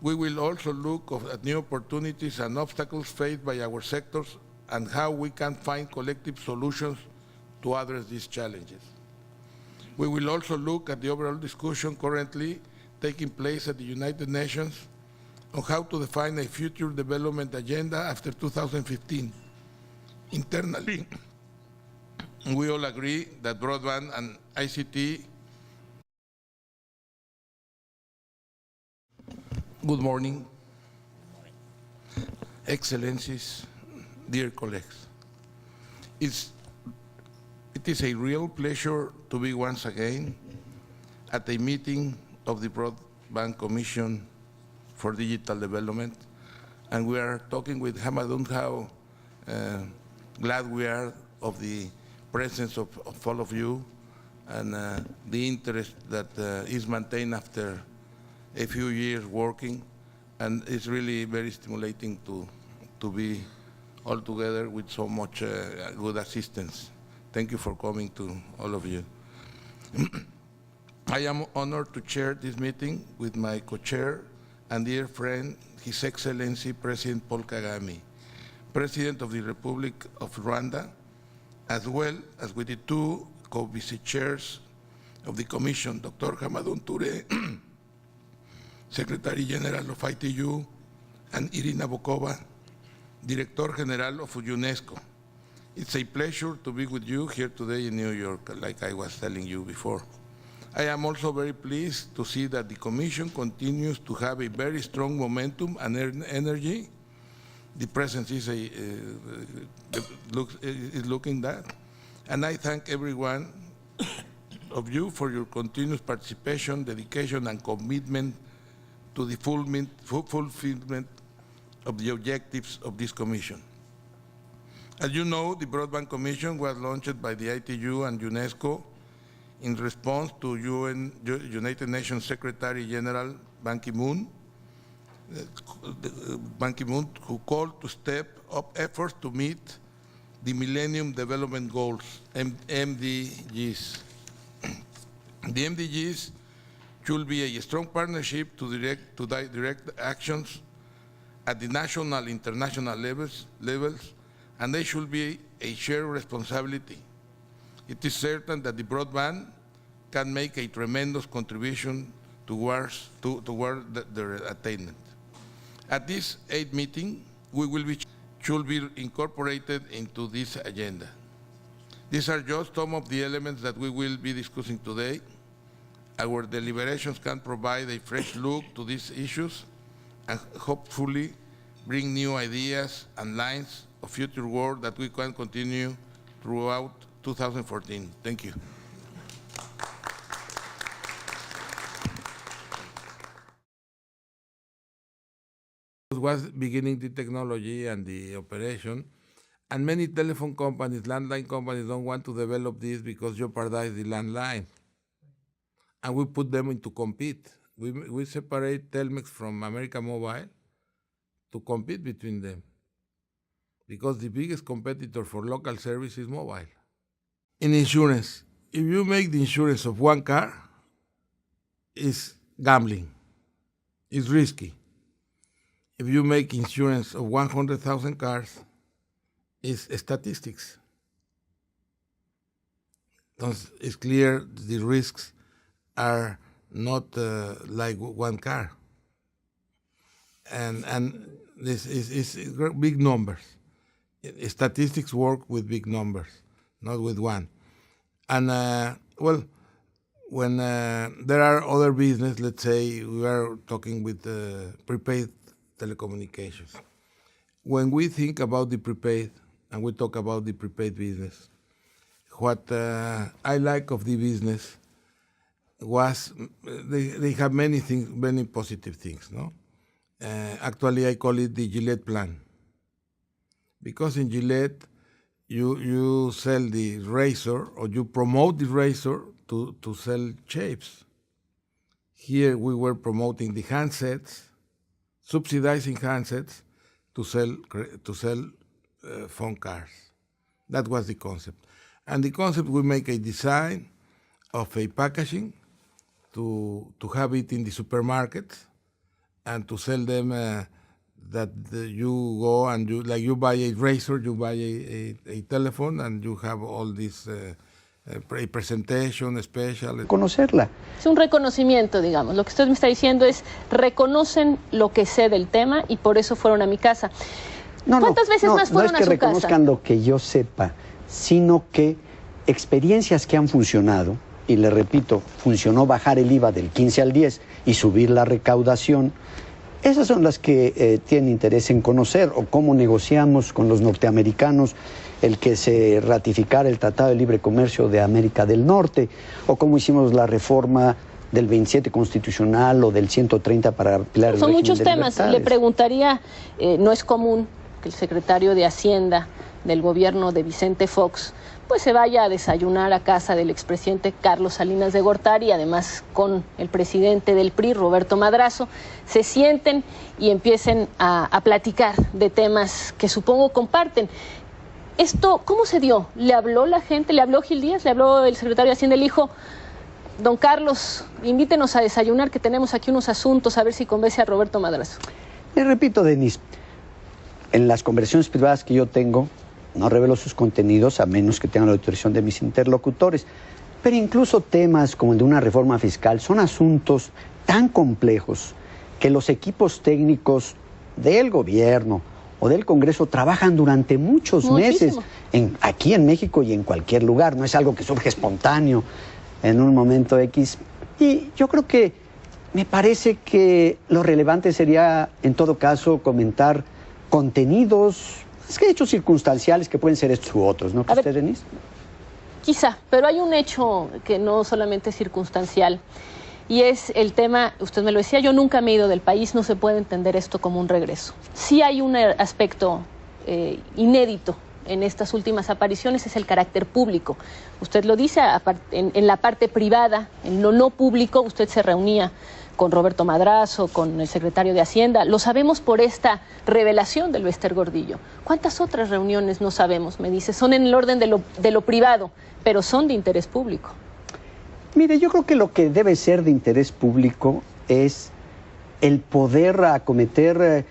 [SPEAKER 1] We will also look at new opportunities and obstacles faced by our sectors and how we can find collective solutions to address these challenges. We will also look at the overall discussion currently taking place at the United Nations on how to define a future development agenda after 2015. Internally, we all agree that broadband and ICT. Good morning, Excellencies, dear colleagues. It is a real pleasure to be once again at a meeting of the Broadband Commission for Digital Development, and we are talking with Hamadoun how glad we are of the presence of all of you and the interest that is maintained after a few years working, and it's really very stimulating to be all together with so much good assistance. Thank you for coming to all of you. I am honored to chair this meeting with my co-chair and dear friend, His Excellency President Paul Kagame, President of the Republic of Rwanda, as well as with the two co-vice chairs of the Commission, Dr. Hamadoun Touré, Secretary General of ITU, and Irina Bokova, Director General of UNESCO. It's a pleasure to be with you here today in New York, like I was telling you before. I am also very pleased to see that the Commission continues to have a very strong momentum and energy. The presence is looking that. And I thank everyone of you for your continuous participation, dedication, and commitment to the fulfillment of the objectives of this Commission. As you know, the Broadband Commission was launched by the ITU and UNESCO in response to United Nations Secretary General Ban Ki-moon, who called to step up efforts to meet the Millennium Development Goals, MDGs. The MDGs should be a strong partnership to direct actions at the national and international levels, and they should be a shared responsibility. It is certain that the broadband can make a tremendous contribution toward their attainment. At this 8th meeting, should be incorporated into this agenda. These are just some of the elements that we will be discussing today. Our deliberations can provide a fresh look to these issues and hopefully bring new ideas and lines of future work that we can continue throughout 2014. Thank you. Was beginning the technology and the operation, and many telephone companies, landline companies, don't want to develop this because jeopardize the landline. And we put them into compete. We separate Telmex from America Mobile to compete between them, because the biggest competitor for local service is mobile. In insurance, if you make the insurance of one car, it's gambling, it's risky. If you make insurance of 100,000 cars, it's statistics. It's clear the risks are not like one car. And this is big numbers. Statistics work with big numbers, not with one. And well, when there are other business, let's say we are talking with prepaid telecommunications. When we think about the prepaid, and we talk about the prepaid business, what I like of the business was they have many things, many positive things, no? Actually, I call it the Gillette plan. Because in Gillette, you sell the razor, or you promote the razor to sell shapes. Here we were promoting the handsets, subsidizing handsets to sell phone cars. That was the concept. And the concept, we make a design of a packaging to have it in the supermarkets and to sell them that you go and you buy a razor, you buy a telephone, and you have all these presentation, special.
[SPEAKER 2] Conocerla.
[SPEAKER 3] Es un reconocimiento, digamos. Lo que usted me está diciendo es, reconocen lo que sé del tema y por eso fueron a mi casa. ¿Cuántas veces más fueron a su casa?
[SPEAKER 2] No es que reconozcan lo que yo sepa, sino que experiencias que han funcionado, y le repito, funcionó bajar el IVA del 15 al 10 y subir la recaudación, esas son las que tienen interés en conocer, o cómo negociamos con los norteamericanos el que se ratificara el Tratado de Libre Comercio de América del Norte, o cómo hicimos la reforma del 27 constitucional o del 130 para ampliar el régimen de libertades.
[SPEAKER 3] Son muchos temas. Le preguntaría, no es común que el secretario de Hacienda del gobierno de Vicente Fox pues se vaya a desayunar a casa del expresidente Carlos Salinas de Gortari, además con el presidente del PRI, Roberto Madrazo, se sienten y empiecen a platicar de temas que supongo comparten. ¿Esto cómo se dio? ¿Le habló la gente? ¿Le habló Gil Díaz? ¿Le habló el secretario de Hacienda? Le dijo, don Carlos, invítenos a desayunar que tenemos aquí unos asuntos, a ver si convence a Roberto Madrazo.
[SPEAKER 2] Le repito, Denise, en las conversaciones privadas que yo tengo, no revelo sus contenidos a menos que tengan la autorización de mis interlocutores. Pero incluso temas como el de una reforma fiscal son asuntos tan complejos que los equipos técnicos del gobierno o del Congreso trabajan durante muchos meses aquí en México y en cualquier lugar. No es algo que surge espontáneo en un momento X. Y yo creo que me parece que lo relevante sería, en todo caso, comentar contenidos, es que hechos circunstanciales que pueden ser estos u otros, ¿no? ¿Usted, Denise?
[SPEAKER 3] Quizá, pero hay un hecho que no solamente es circunstancial y es el tema, usted me lo decía, yo nunca me he ido del país, no se puede entender esto como un regreso. Sí hay un aspecto inédito en estas últimas apariciones, es el carácter público. Usted lo dice, en la parte privada, en lo no público, usted se reunía con Roberto Madrazo, con el secretario de Hacienda. Lo sabemos por esta revelación del Bester Gordillo. ¿Cuántas otras reuniones no sabemos? Me dice, son en el orden de lo privado, pero son de interés público.
[SPEAKER 2] Mire, yo creo que lo que debe ser de interés público es el poder acometer